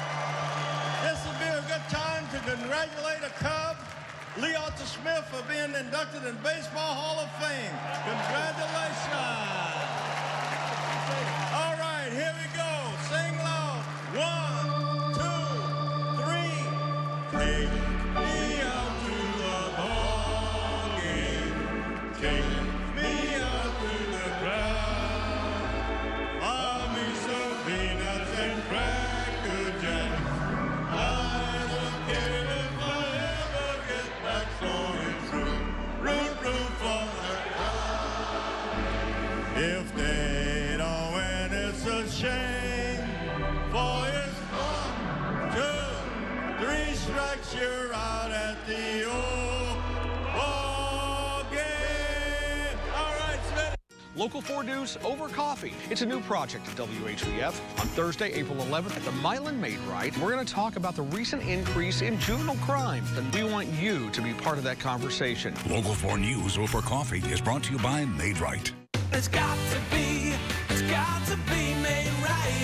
This will be a good time to congratulate a Cub, Lee Arthur Smith, for being inducted in Baseball Hall of Fame. Congratulations. All right, here we go. Sing loud. 1, 2, 3. Take me out to the ball game. Take me out to the ground. I'll be some peanuts and Cracker Jack. I don't care if I ever get back, so it's root for the crowd. If they don't win, it's a shame. For it's 1, 2, 3 strikes, you're out at the old ball game. All right, Smith. Local 4 News over coffee. It's a new project at WHBF. On Thursday, April 11th at the Milan Made Right, we're going to talk about the recent increase in juvenile crime, and we want you to be part of that conversation. Local 4 News over coffee is brought to you by Made Right. It's got to be made right.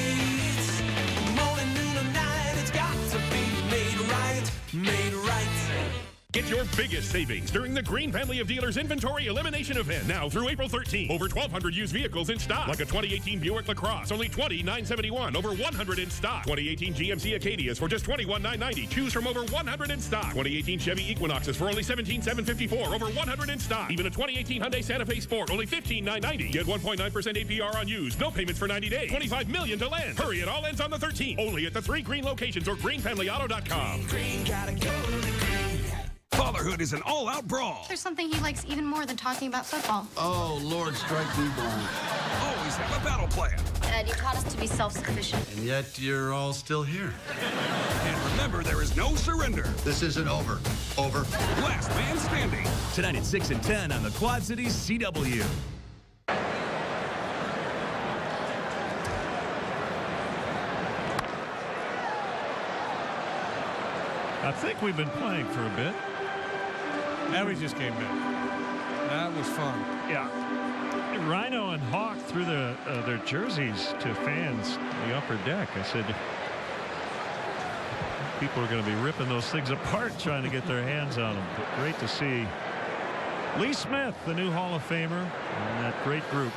Morning, noon, or night, it's got to be made right. Made right. Get your biggest savings during the Green Family of Dealers Inventory Elimination Event. Now through April 13th. Over 1,200 used vehicles in stock. Like a 2018 Buick LaCrosse, only $20,971. Over 100 in stock. 2018 GMC Acadias for just $21,990. Choose from over 100 in stock. 2018 Chevy Equinoxes for only $17,754. Over 100 in stock. Even a 2018 Hyundai Santa Fe Sport, only $15,990. Get 1.9% APR on used. No payments for 90 days. $25 million to lend. Hurry, it all ends on the 13th. Only at the 3 Green locations or greenfamilyauto.com. Green, gotta go to the green. Fatherhood is an all-out brawl. There's something he likes even more than talking about football. Oh, Lord, strike me blind. Always have a battle plan. Dad, you taught us to be self-sufficient. And yet you're all still here. And remember, there is no surrender. This isn't over. Over. Last man standing. Tonight at 6 and 10 on the Quad Cities CW. I think we've been playing for a bit. That we just came in. That was fun. Yeah. Rhino and Hawk threw their jerseys to fans in the upper deck. I said, people are going to be ripping those things apart trying to get their hands on them. But great to see Lee Smith, the new Hall of Famer, and that great group.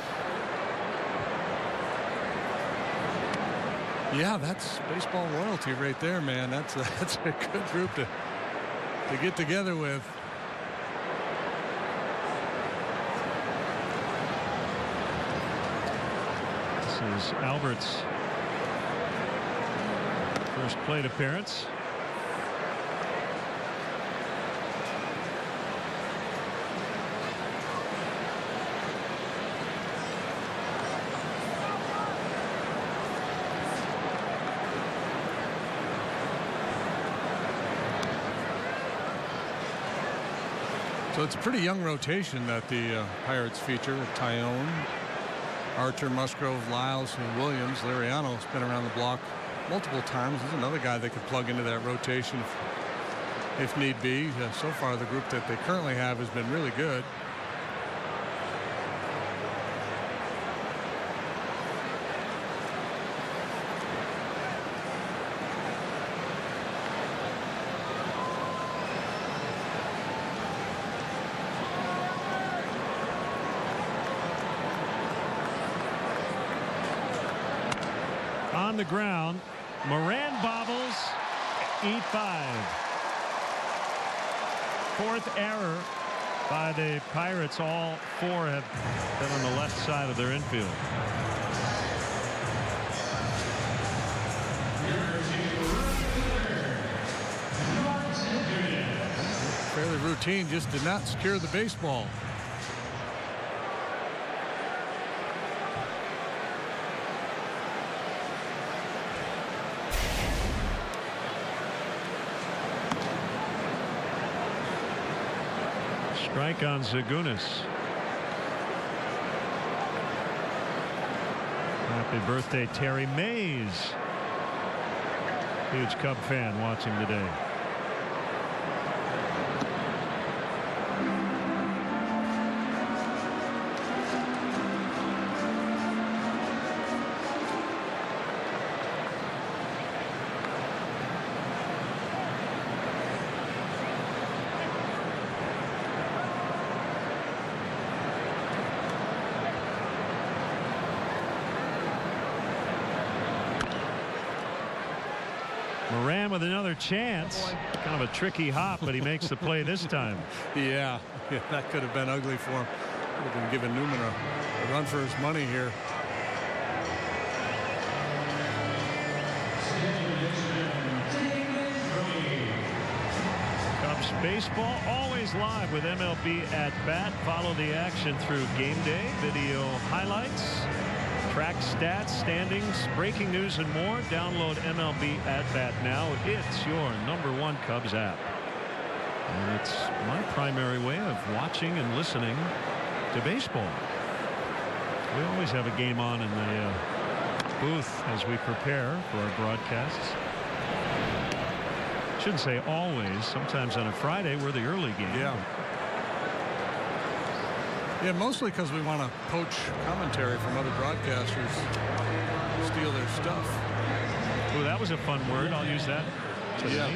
Yeah, that's baseball royalty right there, man. That's a good group to get together with. This is Albert's first plate appearance. So it's a pretty young rotation that the Pirates feature. Tyone, Archer, Musgrove, Lyles, and Williams. Liriano's been around the block multiple times. He's another guy that could plug into that rotation if need be. So far, the group that they currently have has been really good. On the ground, Moran bobbles, 8-5. Fourth error by the Pirates. All 4 have been on the left side of their infield. Fairly routine, just did not secure the baseball. Strike on Zagunis. Happy birthday, Terry Mays. Huge Cub fan watching today. Moran with another chance. Kind of a tricky hop, but he makes the play this time. Yeah, that could have been ugly for him. Could have been giving Newman a run for his money here. Cubs baseball always live with MLB at bat. Follow the action through game day, video highlights, track stats, standings, breaking news, and more. Download MLB at bat now. It's your #1 Cubs app. And it's my primary way of watching and listening to baseball. We always have a game on in the booth as we prepare for our broadcasts. Shouldn't say always. Sometimes on a Friday we're the early game. Yeah. Yeah, mostly because we want to poach commentary from other broadcasters, steal their stuff. Oh, that was a fun word. I'll use that tonight. Yeah.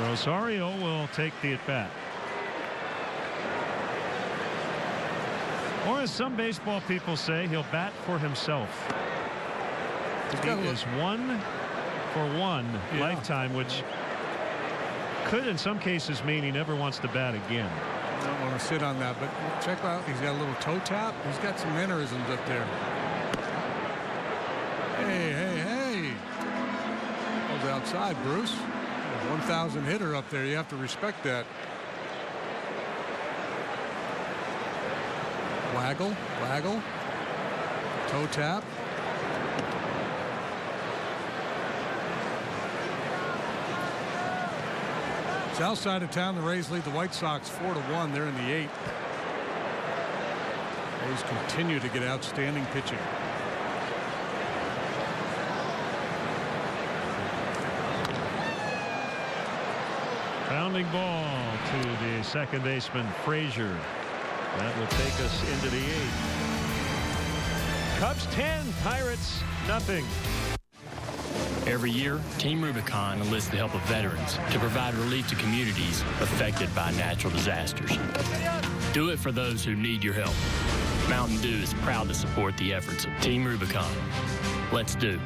Rosario will take the at bat. Or as some baseball people say, he'll bat for himself. He is 1 for 1 lifetime, which could in some cases mean he never wants to bat again. I don't want to sit on that, but check out, he's got a little toe tap. He's got some mannerisms up there. Hey, hey, hey. Goes outside, Bruce. 1,000 hitter up there. You have to respect that. Waggle, waggle. Toe tap. South side of town, the Rays lead the White Sox 4-1. They're in the 8th. Rays continue to get outstanding pitching. Pounding ball to the second baseman, Frazier. That will take us into the 8th. Cubs 10, Pirates nothing. Every year, Team Rubicon enlists the help of veterans to provide relief to communities affected by natural disasters. Do it for those who need your help. Mountain Dew is proud to support the efforts of Team Rubicon. Let's do.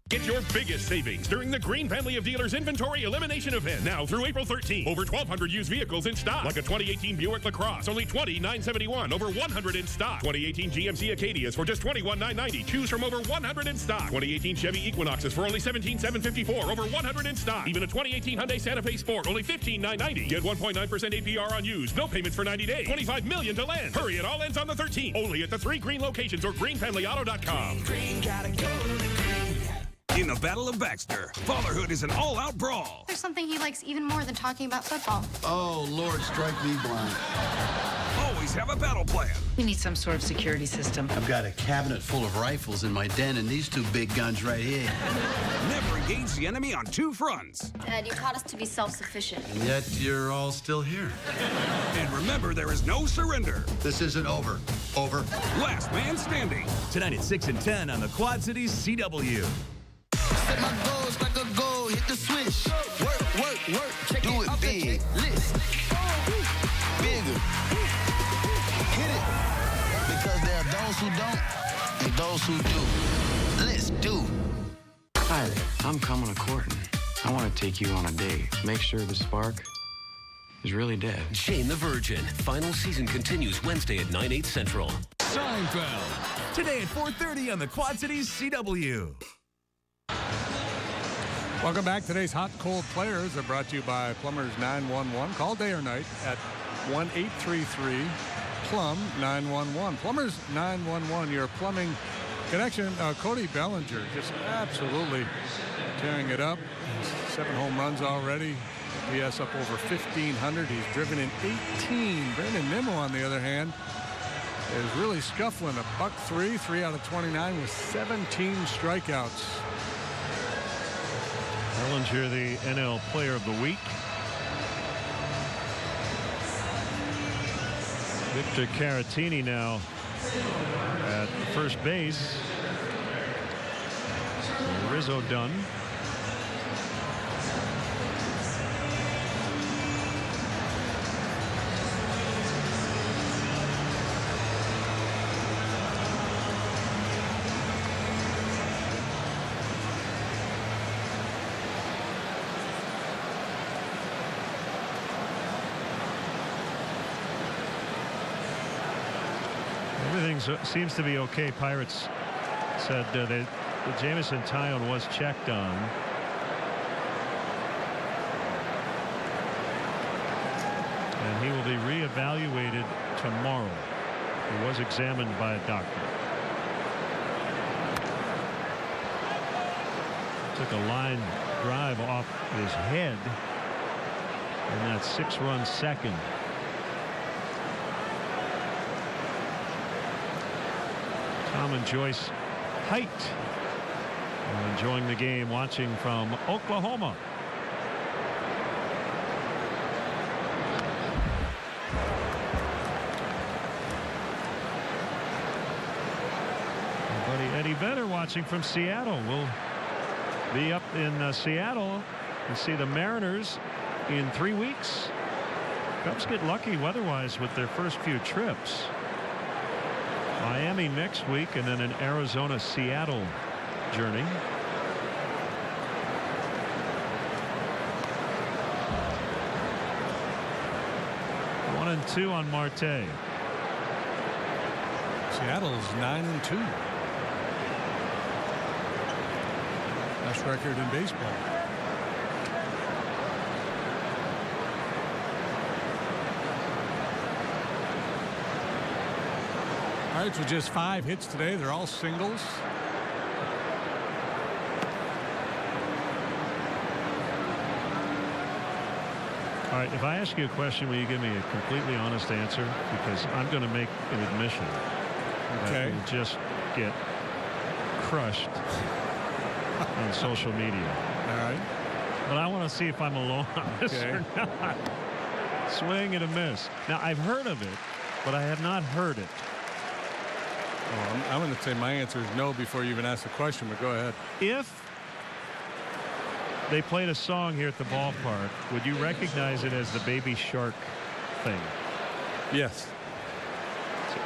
Get your biggest savings during the Green Family of Dealers Inventory Elimination Event. Now through April 13th. Over 1,200 used vehicles in stock. Like a 2018 Buick LaCrosse, only $20,971. Over 100 in stock. 2018 GMC Acadias for just $21,990. Choose from over 100 in stock. 2018 Chevy Equinoxes for only $17,754. Over 100 in stock. Even a 2018 Hyundai Santa Fe Sport, only $15,990. Get 1.9% APR on used. No payments for 90 days. $25 million to lend. Hurry, it all ends on the 13th. Only at the 3 Green locations or greenfamilyauto.com. Green, gotta go to the green. In the Battle of Baxter, fatherhood is an all-out brawl. There's something he likes even more than talking about football. Oh, Lord, strike me blind. Always have a battle plan. We need some sort of security system. I've got a cabinet full of rifles in my den and these 2 big guns right here. Never engage the enemy on 2 fronts. Dad, you taught us to be self-sufficient. And yet you're all still here. And remember, there is no surrender. This isn't over. Over. Last man standing. Tonight at 6 and 10 on the Quad Cities CW. Set my goals like a goal, hit the switch. Work, work, work, check Do it off the big. list. Bigger. Hit it. Because there are those who don't and those who do. Let's do. Hi there, I'm coming a courting. I want to take you on a date. Make sure the spark is really dead. Jane the Virgin. Final season continues Wednesday at 9/8 Central. Seinfeld. Today at 4:30 on the Quad Cities CW. Welcome back. Today's Hot Cold Players are brought to you by Plumbers 911. Call day or night at 1-833-PLUM-911. Plumbers 911, your plumbing connection. Cody Bellinger just absolutely tearing it up. 7 home runs already. PS up over 1,500. He's driven in 18. Brandon Nimmo, on the other hand, is really scuffling. $103, 3 out of 29 with 17 strikeouts. Bellinger, the NL Player of the Week. Victor Caratini now at first base. Rizzo done. Everything seems to be okay. Pirates said that Jamison Tyone was checked on. And he will be reevaluated tomorrow. He was examined by a doctor. Took a line drive off his head in that 6-run second. Tom and Joyce Height enjoying the game, watching from Oklahoma. Our buddy Eddie Vedder watching from Seattle. We'll be up in Seattle and see the Mariners in 3 weeks. Cubs get lucky weather-wise with their first few trips. Miami next week, and then an Arizona-Seattle journey. One and 2 on Marte. Seattle's 9-2. Best record in baseball. Pirates with just 5 hits today. They're all singles. All right, if I ask you a question, will you give me a completely honest answer? Because I'm going to make an admission. Okay. That will just get crushed on social media. All right. But I want to see if I'm alone on this or not. Swing and a miss. Now, I've heard of it, but I have not heard it. Well, I'm going to say my answer is no before you even ask the question, but go ahead. If they played a song here at the ballpark, would you recognize it as the Baby Shark thing? Yes.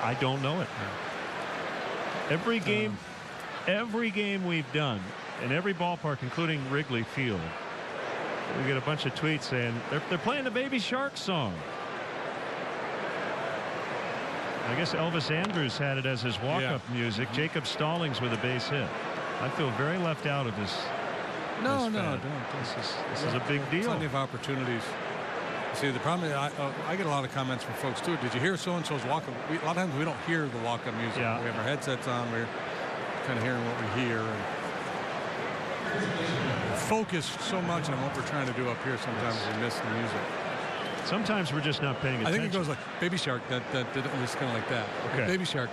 I don't know it. Every game we've done in every ballpark, including Wrigley Field, we get a bunch of tweets saying they're playing the Baby Shark song. I guess Elvis Andrus had it as his walk-up music. Jacob Stallings with a base hit. I feel very left out of this. No, don't. This is a big deal. Plenty of opportunities. See, the problem is I get a lot of comments from folks too. Did you hear so-and-so's walk-up? A lot of times we don't hear the walk-up music. Yeah. We have our headsets on. We're kind of hearing what we hear. And we're focused so much on what we're trying to do up here. Sometimes we miss the music. Sometimes we're just not paying attention. I think it goes like Baby Shark. That it's kind of like that. Okay. Baby Shark.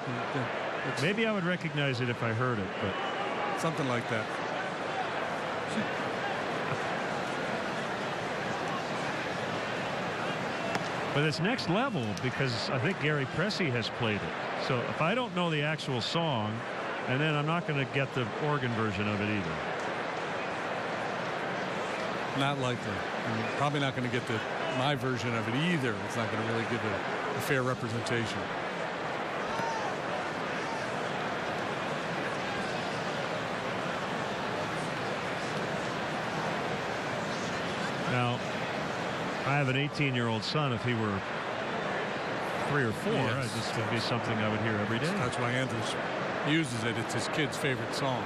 Maybe I would recognize it if I heard it, but something like that. But it's next level because I think Gary Pressey has played it. So if I don't know the actual song, and then I'm not going to get the organ version of it either. Not likely. I'm probably not going to get my version of it either. It's not going to really give it a fair representation. I have an 18-year-old son. If he were 3 or 4, Yes. this would be something I would hear every day. That's why Andrews uses it. It's his kid's favorite song.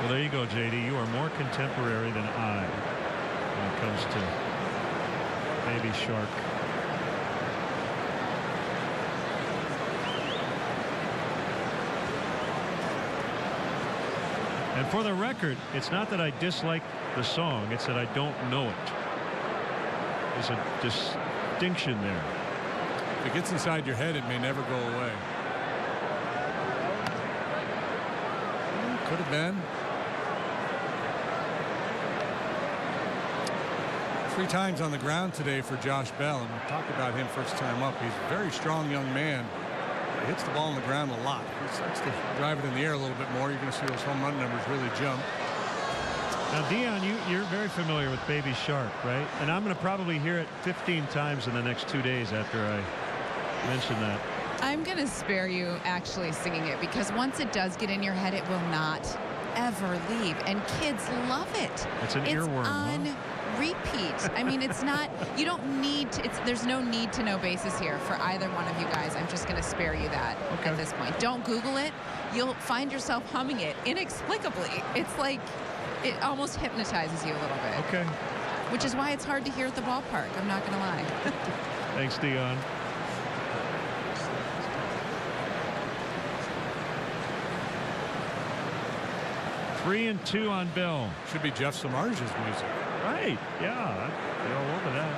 Well, there you go, JD. You are more contemporary than I when it comes to Baby Shark. And for the record, it's not that I dislike the song, it's that I don't know it. There's a distinction there. If it gets inside your head, it may never go away. Could have been. 3 times on the ground today for Josh Bell, and we talked about him first time up. He's a very strong young man. He hits the ball on the ground a lot. If he starts to drive it in the air a little bit more, you're going to see those home run numbers really jump. Now, Dion, you're very familiar with Baby Shark, right? And I'm going to probably hear it 15 times in the next 2 days after I mention that. I'm going to spare you actually singing it, because once it does get in your head, it will not ever leave. And kids love it. It's an earworm, on repeat. I mean, it's not, you don't need to, there's no need to know basis here for either one of you guys. I'm just going to spare you that at this point. Don't Google it. You'll find yourself humming it inexplicably. It's like, it almost hypnotizes you a little bit. Okay. Which is why it's hard to hear at the ballpark. I'm not going to lie. Thanks, Dion. Three and 2 on Bill. Should be Jeff Samardz's music. Right. Yeah. I'd be all over that.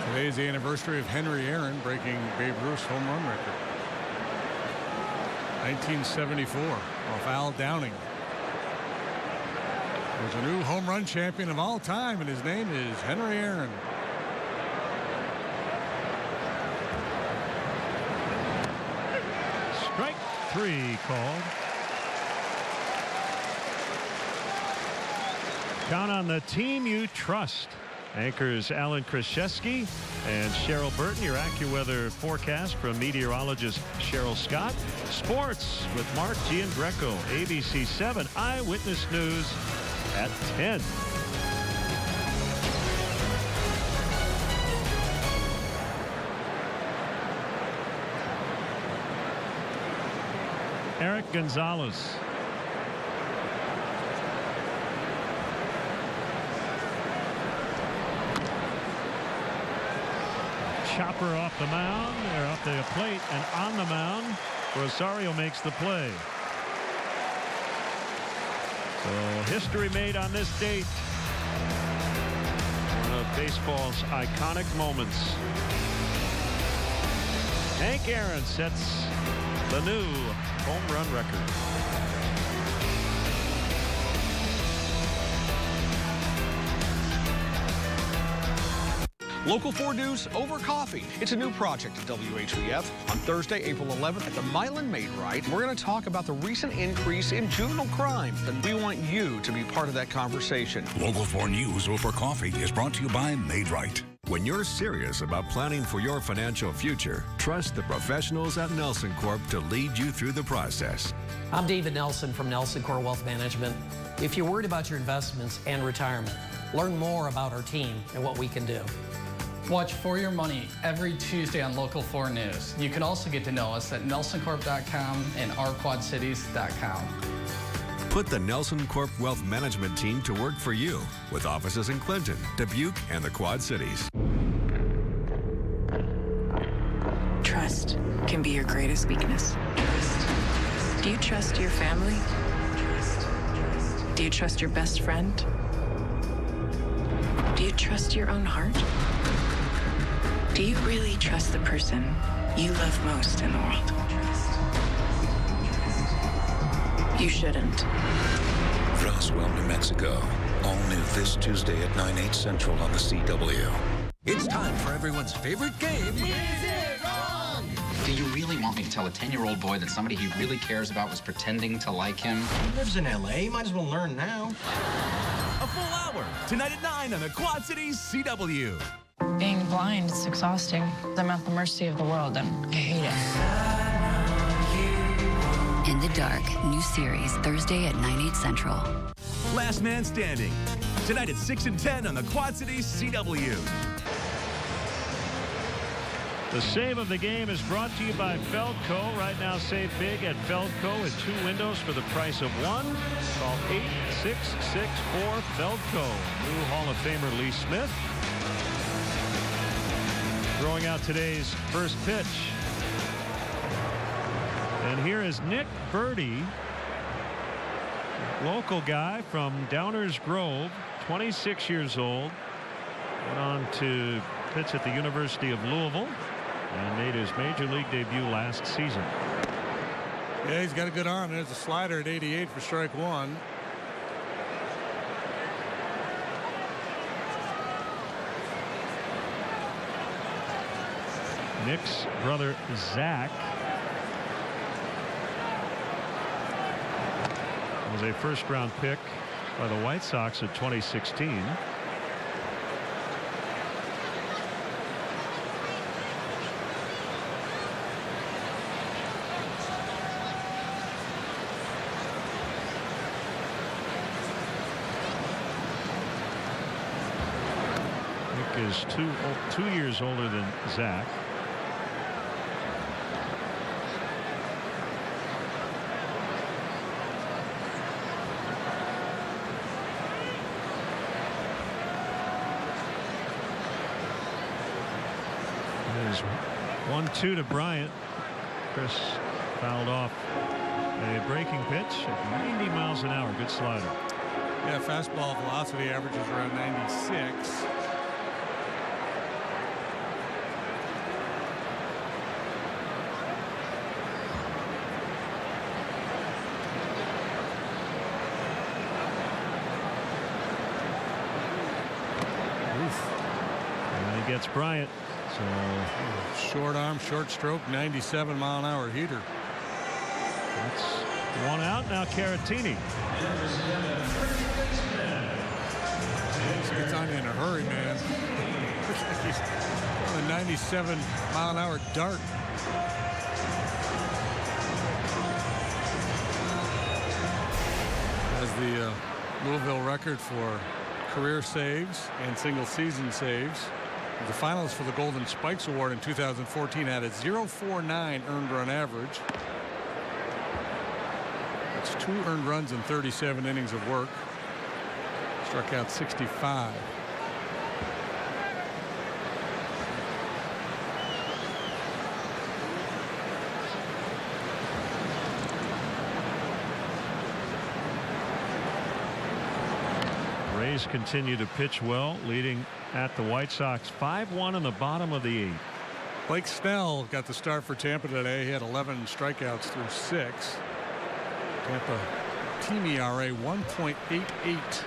Today is the anniversary of Henry Aaron breaking Babe Ruth's home run record. 1974 off Al Downing. There's a new home run champion of all time, and his name is Henry Aaron. Strike 3 called. Count on the team you trust. Anchors Alan Kraszewski and Cheryl Burton. Your AccuWeather forecast from meteorologist Cheryl Scott. Sports with Mark Giangreco. ABC 7 Eyewitness News at 10. Eric Gonzalez. Chopper off the mound, or off the plate, and on the mound, Rosario makes the play. So history made on this date. One of baseball's iconic moments. Hank Aaron sets the new home run record. Local 4 News over coffee. It's a new project at WHVF. On Thursday, April 11th at the Milan Made Right, we're going to talk about the recent increase in juvenile crime, and we want you to be part of that conversation. Local 4 News over coffee is brought to you by Made Right. When you're serious about planning for your financial future, trust the professionals at Nelson Corp to lead you through the process. I'm David Nelson from Nelson Corp Wealth Management. If you're worried about your investments and retirement, learn more about our team and what we can do. Watch For Your Money every Tuesday on Local 4 News. You can also get to know us at nelsoncorp.com and ourquadcities.com. Put the Nelson Corp Wealth Management team to work for you with offices in Clinton, Dubuque, and the Quad Cities. Trust can be your greatest weakness. Do you trust your family? Do you trust your best friend? Do you trust your own heart? Do you really trust the person you love most in the world? You shouldn't. Roswell, New Mexico. All new this Tuesday at 9/8 Central on the CW. It's time for everyone's favorite game. Is it wrong? Do you really want me to tell a 10-year-old boy that somebody he really cares about was pretending to like him? He lives in L.A. Might as well learn now. A full hour tonight at 9 on the Quad Cities CW. Being blind is exhausting. I'm at the mercy of the world, and I hate it. In the Dark, new series, Thursday at 9/8 Central. Last Man Standing. Tonight at 6 and 10 on the Quad Cities CW. The save of the game is brought to you by Feldco. Right now, save big at Feldco with 2 windows for the price of 1. Call 8664-FELDCO. New Hall of Famer Lee Smith throwing out today's first pitch. And here is Nick Birdie, local guy from Downers Grove, 26 years old. Went on to pitch at the University of Louisville and made his major league debut last season. Yeah, he's got a good arm. There's a slider at 88 for strike 1. Nick's brother Zach was a first-round pick by the White Sox in 2016. Nick is two years older than Zach. There's 1-2 to Bryant. Chris fouled off a breaking pitch at 90 miles an hour. Good slider. Yeah, fastball velocity averages around 96. And he gets Bryant. So short arm, short stroke, 97 mile an hour heater. That's one out. Now Caratini. He gets on you in a hurry, man. He's on a 97 mile an hour dart. Has the Louisville record for career saves and single season saves. The finalists for the Golden Spikes Award in 2014 had a .049 earned run average. That's 2 earned runs in 37 innings of work. Struck out 65. Rays continue to pitch well, leading at the White Sox 5-1 in the bottom of the 8th. Blake Snell got the start for Tampa today. He had 11 strikeouts through 6. Tampa team ERA 1.88.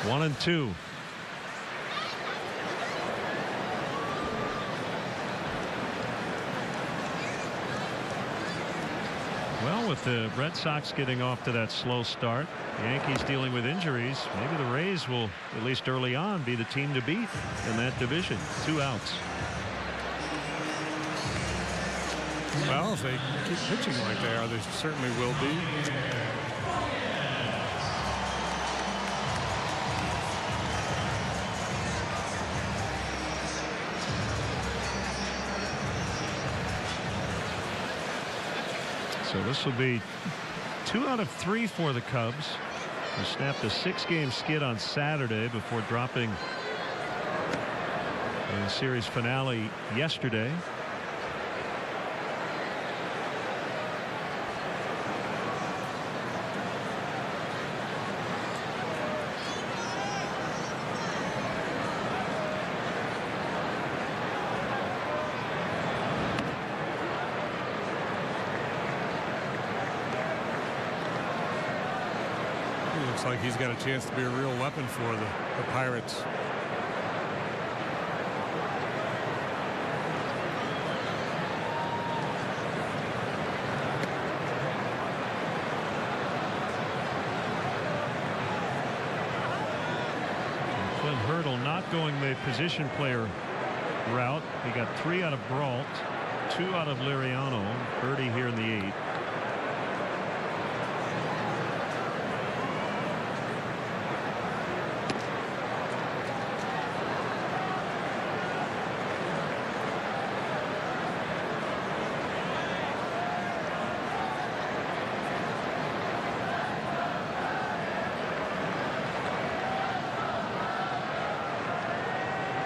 One and two. Well, with the Red Sox getting off to that slow start, the Yankees dealing with injuries, maybe the Rays will, at least early on, be the team to beat in that division. 2 outs. Well, if they keep pitching like they are, they certainly will be. So this will be 2 out of 3 for the Cubs, who snapped a 6-game skid on Saturday before dropping the series finale yesterday. Looks like he's got a chance to be a real weapon for the Pirates. Clint Hurdle not going the position player route. He got 3 out of Brault, 2 out of Liriano, Birdie here in the 8th.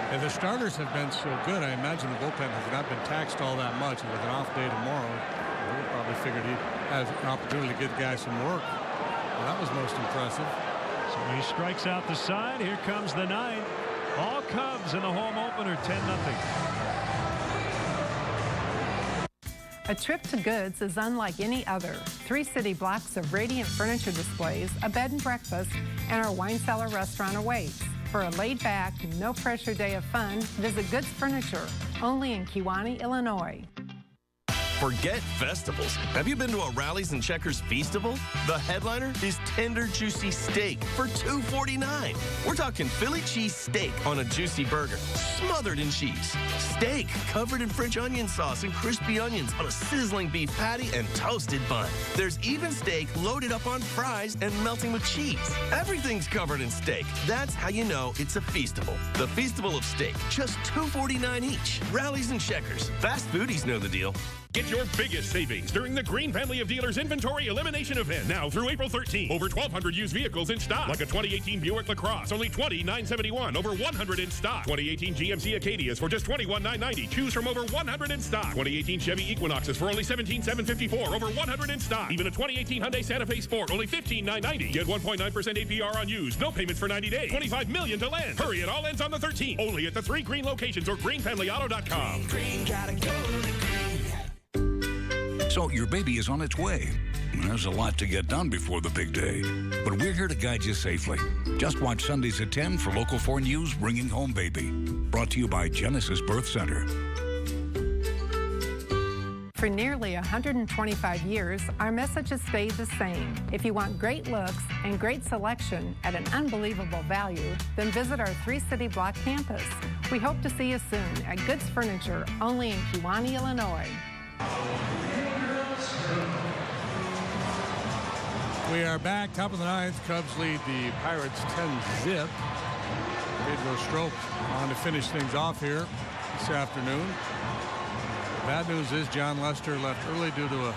And the starters have been so good. I imagine the bullpen has not been taxed all that much. And with an off day tomorrow, we probably figured he'd have an opportunity to get the guy some work. Well, that was most impressive. So he strikes out the side. Here comes the 9th. All Cubs in the home opener, 10-0. A trip to Goods is unlike any other. 3 city blocks of radiant furniture displays, a bed and breakfast, and our wine cellar restaurant awaits. For a laid-back, no-pressure day of fun, visit Goods Furniture, only in Kewanee, Illinois. Forget festivals. Have you been to a Rallies and Checkers Feastable? The headliner is tender, juicy steak for $2.49. We're talking Philly cheese steak on a juicy burger, smothered in cheese. Steak covered in French onion sauce and crispy onions on a sizzling beef patty and toasted bun. There's even steak loaded up on fries and melting with cheese. Everything's covered in steak. That's how you know it's a Feastable. The Feastable of steak, just $2.49 each. Rallies and Checkers. Fast foodies know the deal. Get your biggest savings during the Green Family of Dealers Inventory Elimination Event. Now through April 13th. Over 1,200 used vehicles in stock. Like a 2018 Buick LaCrosse, only $20,971. Over 100 in stock. 2018 GMC Acadias for just $21,990. Choose from over 100 in stock. 2018 Chevy Equinoxes for only $17,754. Over 100 in stock. Even a 2018 Hyundai Santa Fe Sport, only $15,990. Get 1.9% APR on used. No payments for 90 days. $25 million to lend. Hurry, it all ends on the 13th. Only at the 3 Green locations or greenfamilyauto.com. Green, gotta go to Green. So your baby is on its way. There's a lot to get done before the big day, but we're here to guide you safely. Just watch Sundays at 10 for Local 4 News Bringing Home Baby. Brought to you by Genesis Birth Center. For nearly 125 years, our message has stayed the same. If you want great looks and great selection at an unbelievable value, then visit our 3-city block campus. We hope to see you soon at Goods Furniture, only in Kewanee, Illinois. We are back, top of the 9th. Cubs lead the Pirates 10-zip. Pedro Strop on to finish things off here this afternoon. Bad news is John Lester left early due to a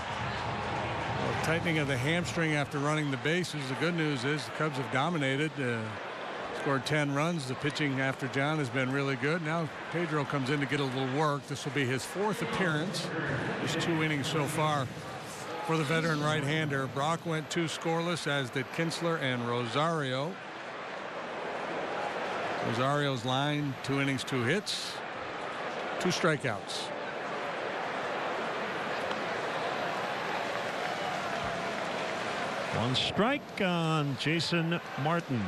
tightening of the hamstring after running the bases. The good news is the Cubs have dominated, scored 10 runs. The pitching after John has been really good. Now Pedro comes in to get a little work. This will be his 4th appearance. Just 2 innings so far for the veteran right-hander. Brock went 2 scoreless, as did Kinsler and Rosario. Rosario's line, 2 innings, 2 hits, 2 strikeouts. One strike on Jason Martin.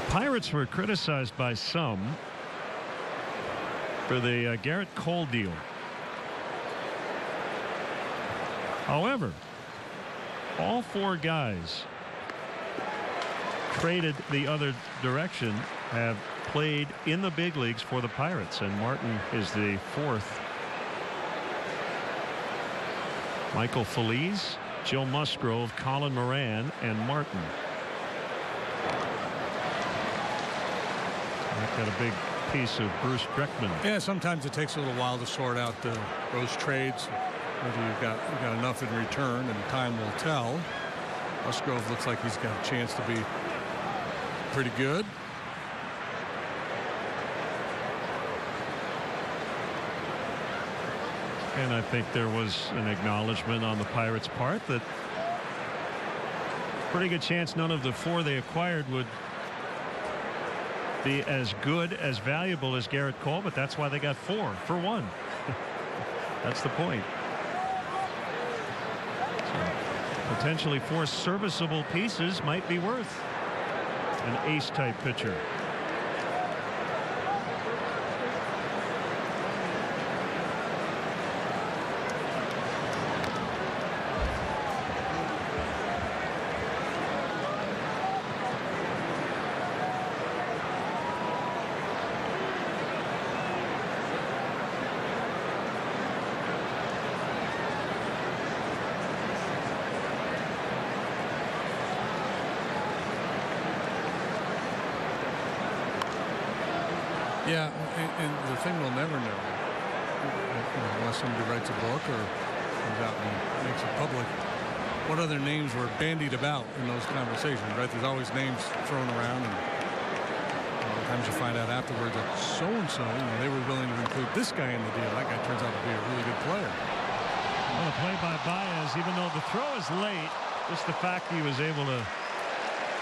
Pirates were criticized by some for the Garrett Cole deal. However, all 4 guys traded the other direction have played in the big leagues for the Pirates, and Martin is the 4th. Michael Feliz, Joe Musgrove, Colin Moran, and Martin. Got a big piece of Bruce Dreckman. Yeah, sometimes it takes a little while to sort out those trades. Whether you've got enough in return, and time will tell. Musgrove looks like he's got a chance to be pretty good. And I think there was an acknowledgement on the Pirates' part that pretty good chance none of the 4 they acquired would be as good, as valuable as Garrett Cole, but that's why they got 4 for 1. That's the point. So potentially 4 serviceable pieces might be worth an ace-type pitcher. Yeah, and the thing we'll never know, unless somebody writes a book or comes out and makes it public, what other names were bandied about in those conversations, right? There's always names thrown around, and a lot of times you find out afterwards that so-and-so, they were willing to include this guy in the deal. That guy turns out to be a really good player. Well, a play by Baez, even though the throw is late, just the fact he was able to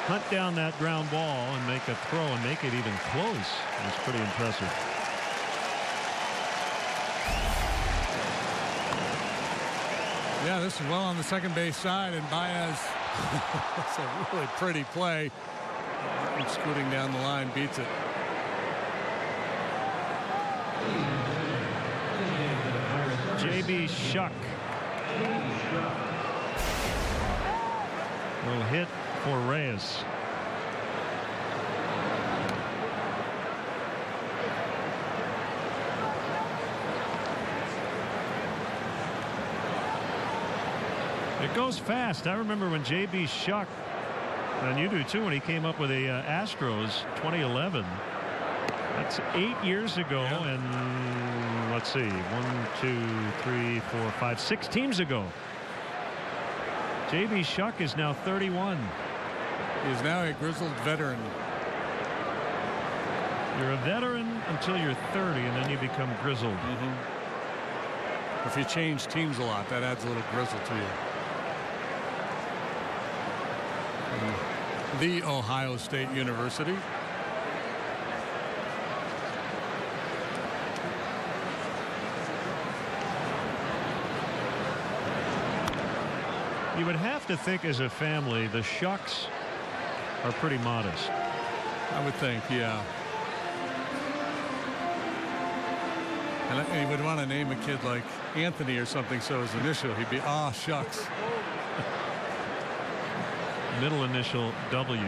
hunt down that ground ball and make a throw and make it even close was pretty impressive. Yeah, this is well on the second base side, and Baez, it's a really pretty play. Scooting down the line beats it. J.B. Shuck. Little hit for Reyes. It goes fast. I remember when J.B. Shuck, and you do too, when he came up with the Astros 2011. That's 8 years ago, and let's see, 1, 2, 3, 4, 5, 6 teams ago. J.B. Shuck is now 31. He is now a grizzled veteran. You're a veteran until you're 30, and then you become grizzled. If you change teams a lot, that adds a little grizzle to you. The Ohio State University. You would have to think as a family the Shucks are pretty modest. I would think, yeah. And you would want to name a kid like Anthony or something, so his initial, he'd be, Shucks. Middle initial W.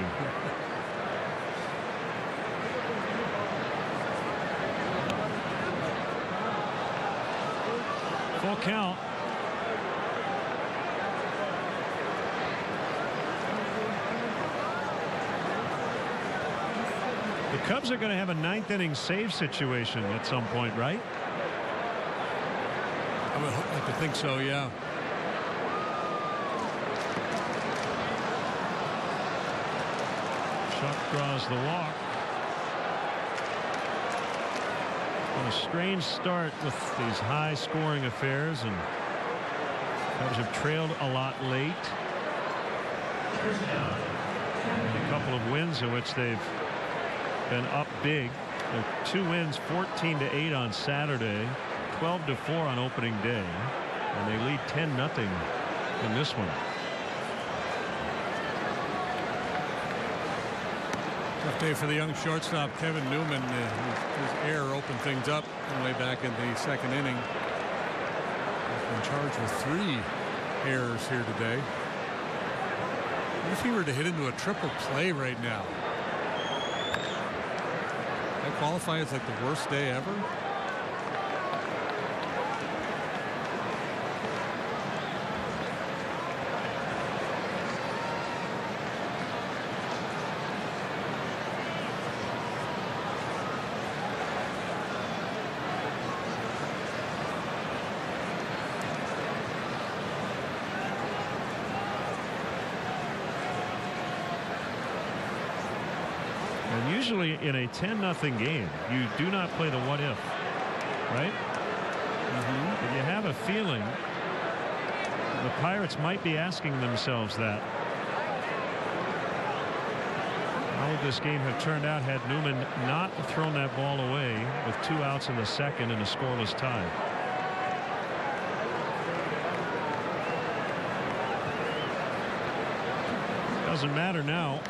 Full count. The Cubs are going to have a 9th inning save situation at some point, right? I would like to think so, yeah. Shuck draws the walk. On a strange start with these high scoring affairs, and Cubs have trailed a lot late. A couple of wins in which they've been up big. They're 2 wins, 14-8 on Saturday, 12-4 on opening day, and they lead 10-0 in this one. Tough day for the young shortstop Kevin Newman. His error opened things up on the way back in the second inning. He's been charged with 3 errors here today. What if he were to hit into a triple play right now? That qualify as like the worst day ever? Usually in a 10-0 game, you do not play the what if, right? But you have a feeling the Pirates might be asking themselves that. How would this game have turned out had Newman not thrown that ball away with 2 outs in the second and a scoreless tie. Doesn't matter now.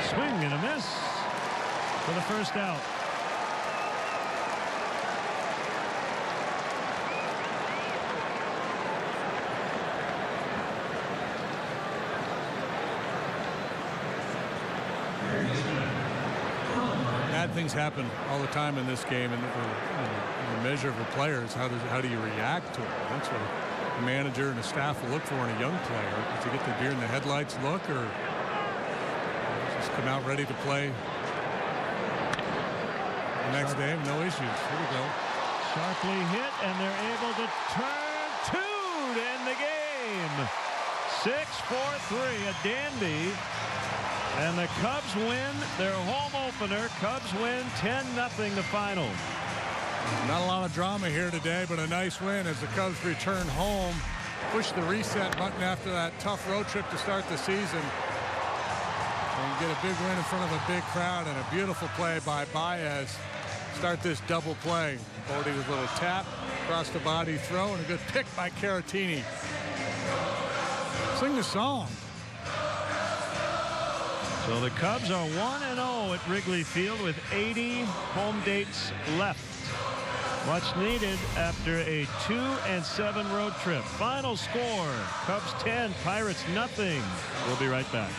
Swing and a miss for the first out. Bad things happen all the time in this game, and the measure of a player is how do you react to it? That's what a manager and a staff will look for in a young player. Does he get the deer in the headlights look, or just come out ready to play the next day? No issues. Here we go. Sharply hit, and they're able to turn 2 to end the game. 6-4-3, a dandy. And the Cubs win their home opener. Cubs win 10-0 the final. Not a lot of drama here today, but a nice win as the Cubs return home. Push the reset button after that tough road trip to start the season. And get a big win in front of a big crowd, and a beautiful play by Baez. Start this double play. Bodie with a little tap, across the body throw, and a good pick by Caratini. Sing the song. So the Cubs are 1-0 at Wrigley Field with 80 home dates left. Much needed after a 2-7 road trip. Final score, Cubs 10, Pirates nothing. We'll be right back.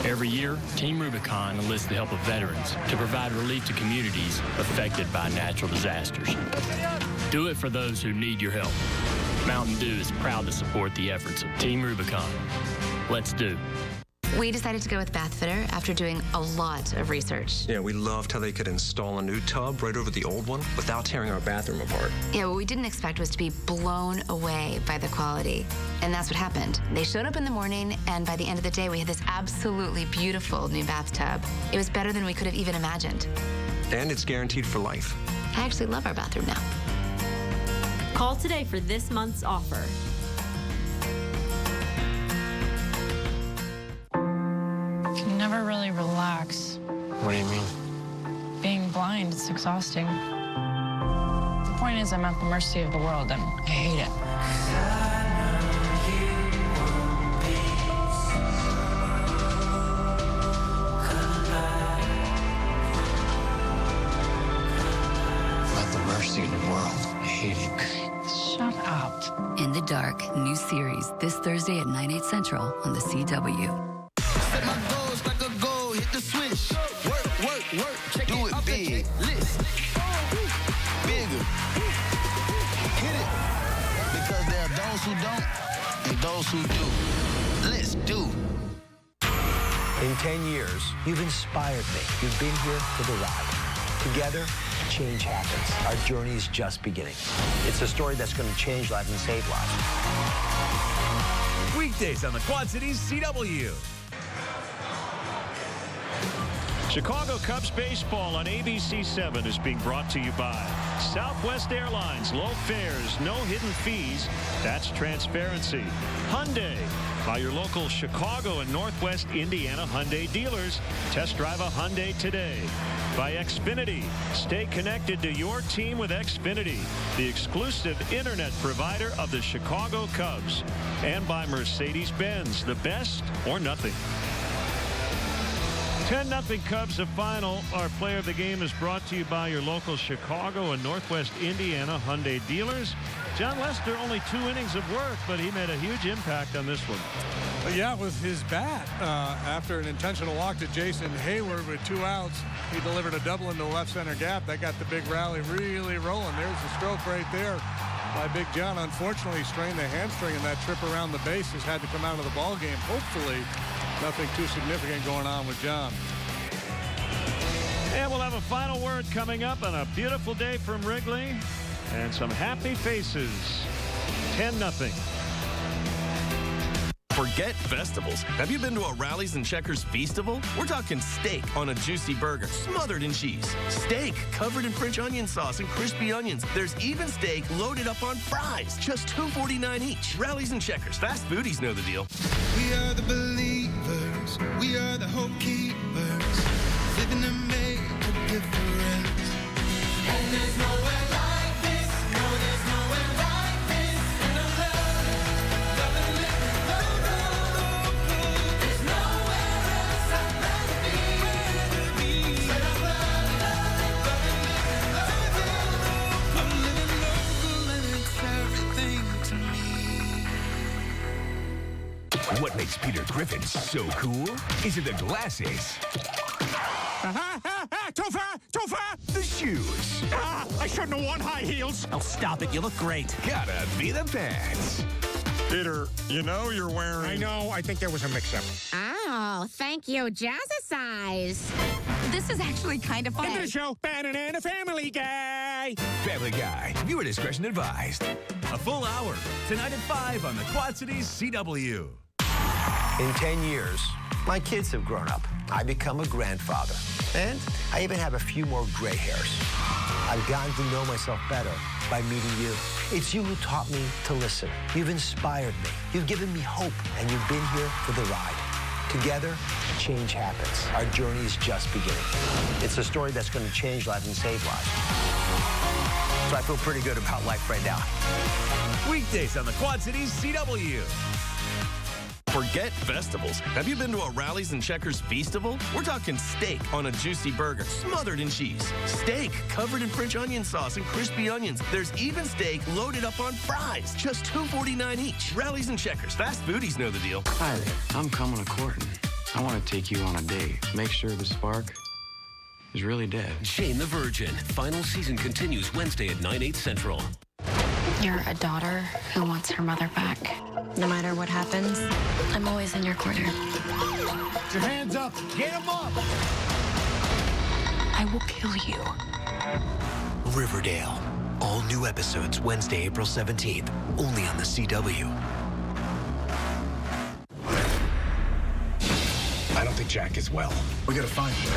Every year, Team Rubicon enlists the help of veterans to provide relief to communities affected by natural disasters. Do it for those who need your help. Mountain Dew is proud to support the efforts of Team Rubicon. Let's do. We decided to go with Bathfitter after doing a lot of research. Yeah, we loved how they could install a new tub right over the old one without tearing our bathroom apart. Yeah, what we didn't expect was to be blown away by the quality. And that's what happened. They showed up in the morning, and by the end of the day, we had this absolutely beautiful new bathtub. It was better than we could have even imagined. And it's guaranteed for life. I actually love our bathroom now. Call today for this month's offer. You can never really relax. What do you mean? Being blind, it's exhausting. The point is, I'm at the mercy of the world, and I hate it. I'm at the mercy of the world. I hate it. Shut up. In the Dark, new series this Thursday at 9/8 Central on the CW. Set my goals like a goal, hit the switch. Work, check do it big. List. Bigger. Hit it. Because there are those who don't and those who do. Let's do. In 10 years, you've inspired me. You've been here for the ride. Together, change happens. Our journey is just beginning. It's a story that's going to change lives and save lives. Weekdays on the Quad Cities CW. Chicago Cubs baseball on ABC 7 is being brought to you by Southwest Airlines. Low fares, no hidden fees. That's transparency. Hyundai, by your local Chicago and Northwest Indiana Hyundai dealers. Test drive a Hyundai today. By Xfinity, stay connected to your team with Xfinity, the exclusive internet provider of the Chicago Cubs. And by Mercedes-Benz, the best or nothing. 10-0 Cubs, the final. Our player of the game is brought to you by your local Chicago and Northwest Indiana Hyundai dealers. John Lester, only 2 innings of work, but he made a huge impact on this one. Yeah, with his bat. After an intentional walk to Jason Hayward with 2 outs, he delivered a double into the left center gap. That got the big rally really rolling. There's the stroke right there by Big John. Unfortunately, strained the hamstring in that trip around the bases. Had to come out of the ball game. Hopefully, nothing too significant going on with John. And we'll have a final word coming up on a beautiful day from Wrigley. And some happy faces. 10-0. Forget festivals. Have you been to a Rallies and Checkers Feastival? We're talking steak on a juicy burger, smothered in cheese. Steak covered in French onion sauce and crispy onions. There's even steak loaded up on fries. Just $2.49 each. Rallies and Checkers. Fast foodies know the deal. We are the believers. We are the hope keepers. Living to make a difference. And there's nowhere like this. No, there's nowhere like this. In the love, loving, living, love. There's nowhere else I'd rather be. Said I'm loving, living, love. I'm living local and it's everything to me. What makes Peter Griffin so cool? Is it the glasses? Too far! The shoes. I shouldn't have worn high heels. Oh, stop it. You look great. Gotta be the pants. Peter, you know you're wearing... I know. I think there was a mix-up. Oh, thank you, Jazzercise. This is actually kind of fun. Into the show, Bannon and a Family Guy. Family Guy. Viewer discretion advised. A full hour. Tonight at 5 on the Quad Cities CW. In 10 years, my kids have grown up. I become a grandfather. And I even have a few more gray hairs. I've gotten to know myself better by meeting you. It's you who taught me to listen. You've inspired me. You've given me hope. And you've been here for the ride. Together, change happens. Our journey is just beginning. It's a story that's going to change lives and save lives. So I feel pretty good about life right now. Weekdays on the Quad Cities CW. Forget festivals. Have you been to a Rallies and Checkers Feastival? We're talking steak on a juicy burger, smothered in cheese. Steak covered in French onion sauce and crispy onions. There's even steak loaded up on fries. Just $2.49 each. Rallies and Checkers. Fast foodies know the deal. Hi there. I'm coming a courting. I want to take you on a date. Make sure the spark is really dead. Jane the Virgin. Final season continues Wednesday at 9/8 Central. You're a daughter who wants her mother back. No matter what happens, I'm always in your corner. Put your hands up. Get them up. I will kill you. Riverdale. All new episodes Wednesday, April 17th. Only on the CW. I don't think Jack is well. We gotta find him.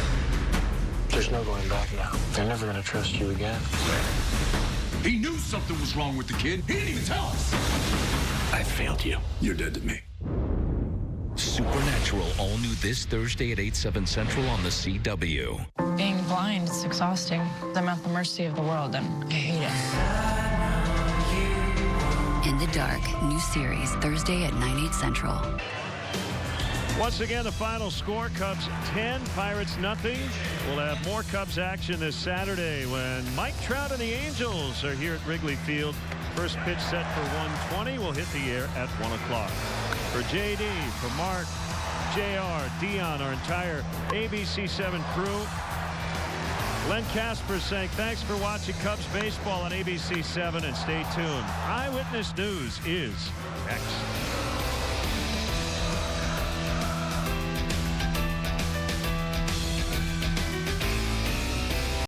There's no going back now. They're never going to trust you again. He knew something was wrong with the kid. He didn't even tell us. I failed you. You're dead to me. Supernatural, all new this Thursday at 8/7 Central on the CW. Being blind is exhausting. I'm at the mercy of the world, and I hate it. In the Dark, new series, Thursday at 9/8 Central. Once again, the final score, Cubs 10, Pirates nothing. We'll have more Cubs action this Saturday when Mike Trout and the Angels are here at Wrigley Field. First pitch set for 1:20 will hit the air at 1 o'clock. For JD, for Mark, JR, Dion, our entire ABC7 crew, Len Casper saying thanks for watching Cubs baseball on ABC7 and stay tuned. Eyewitness News is next.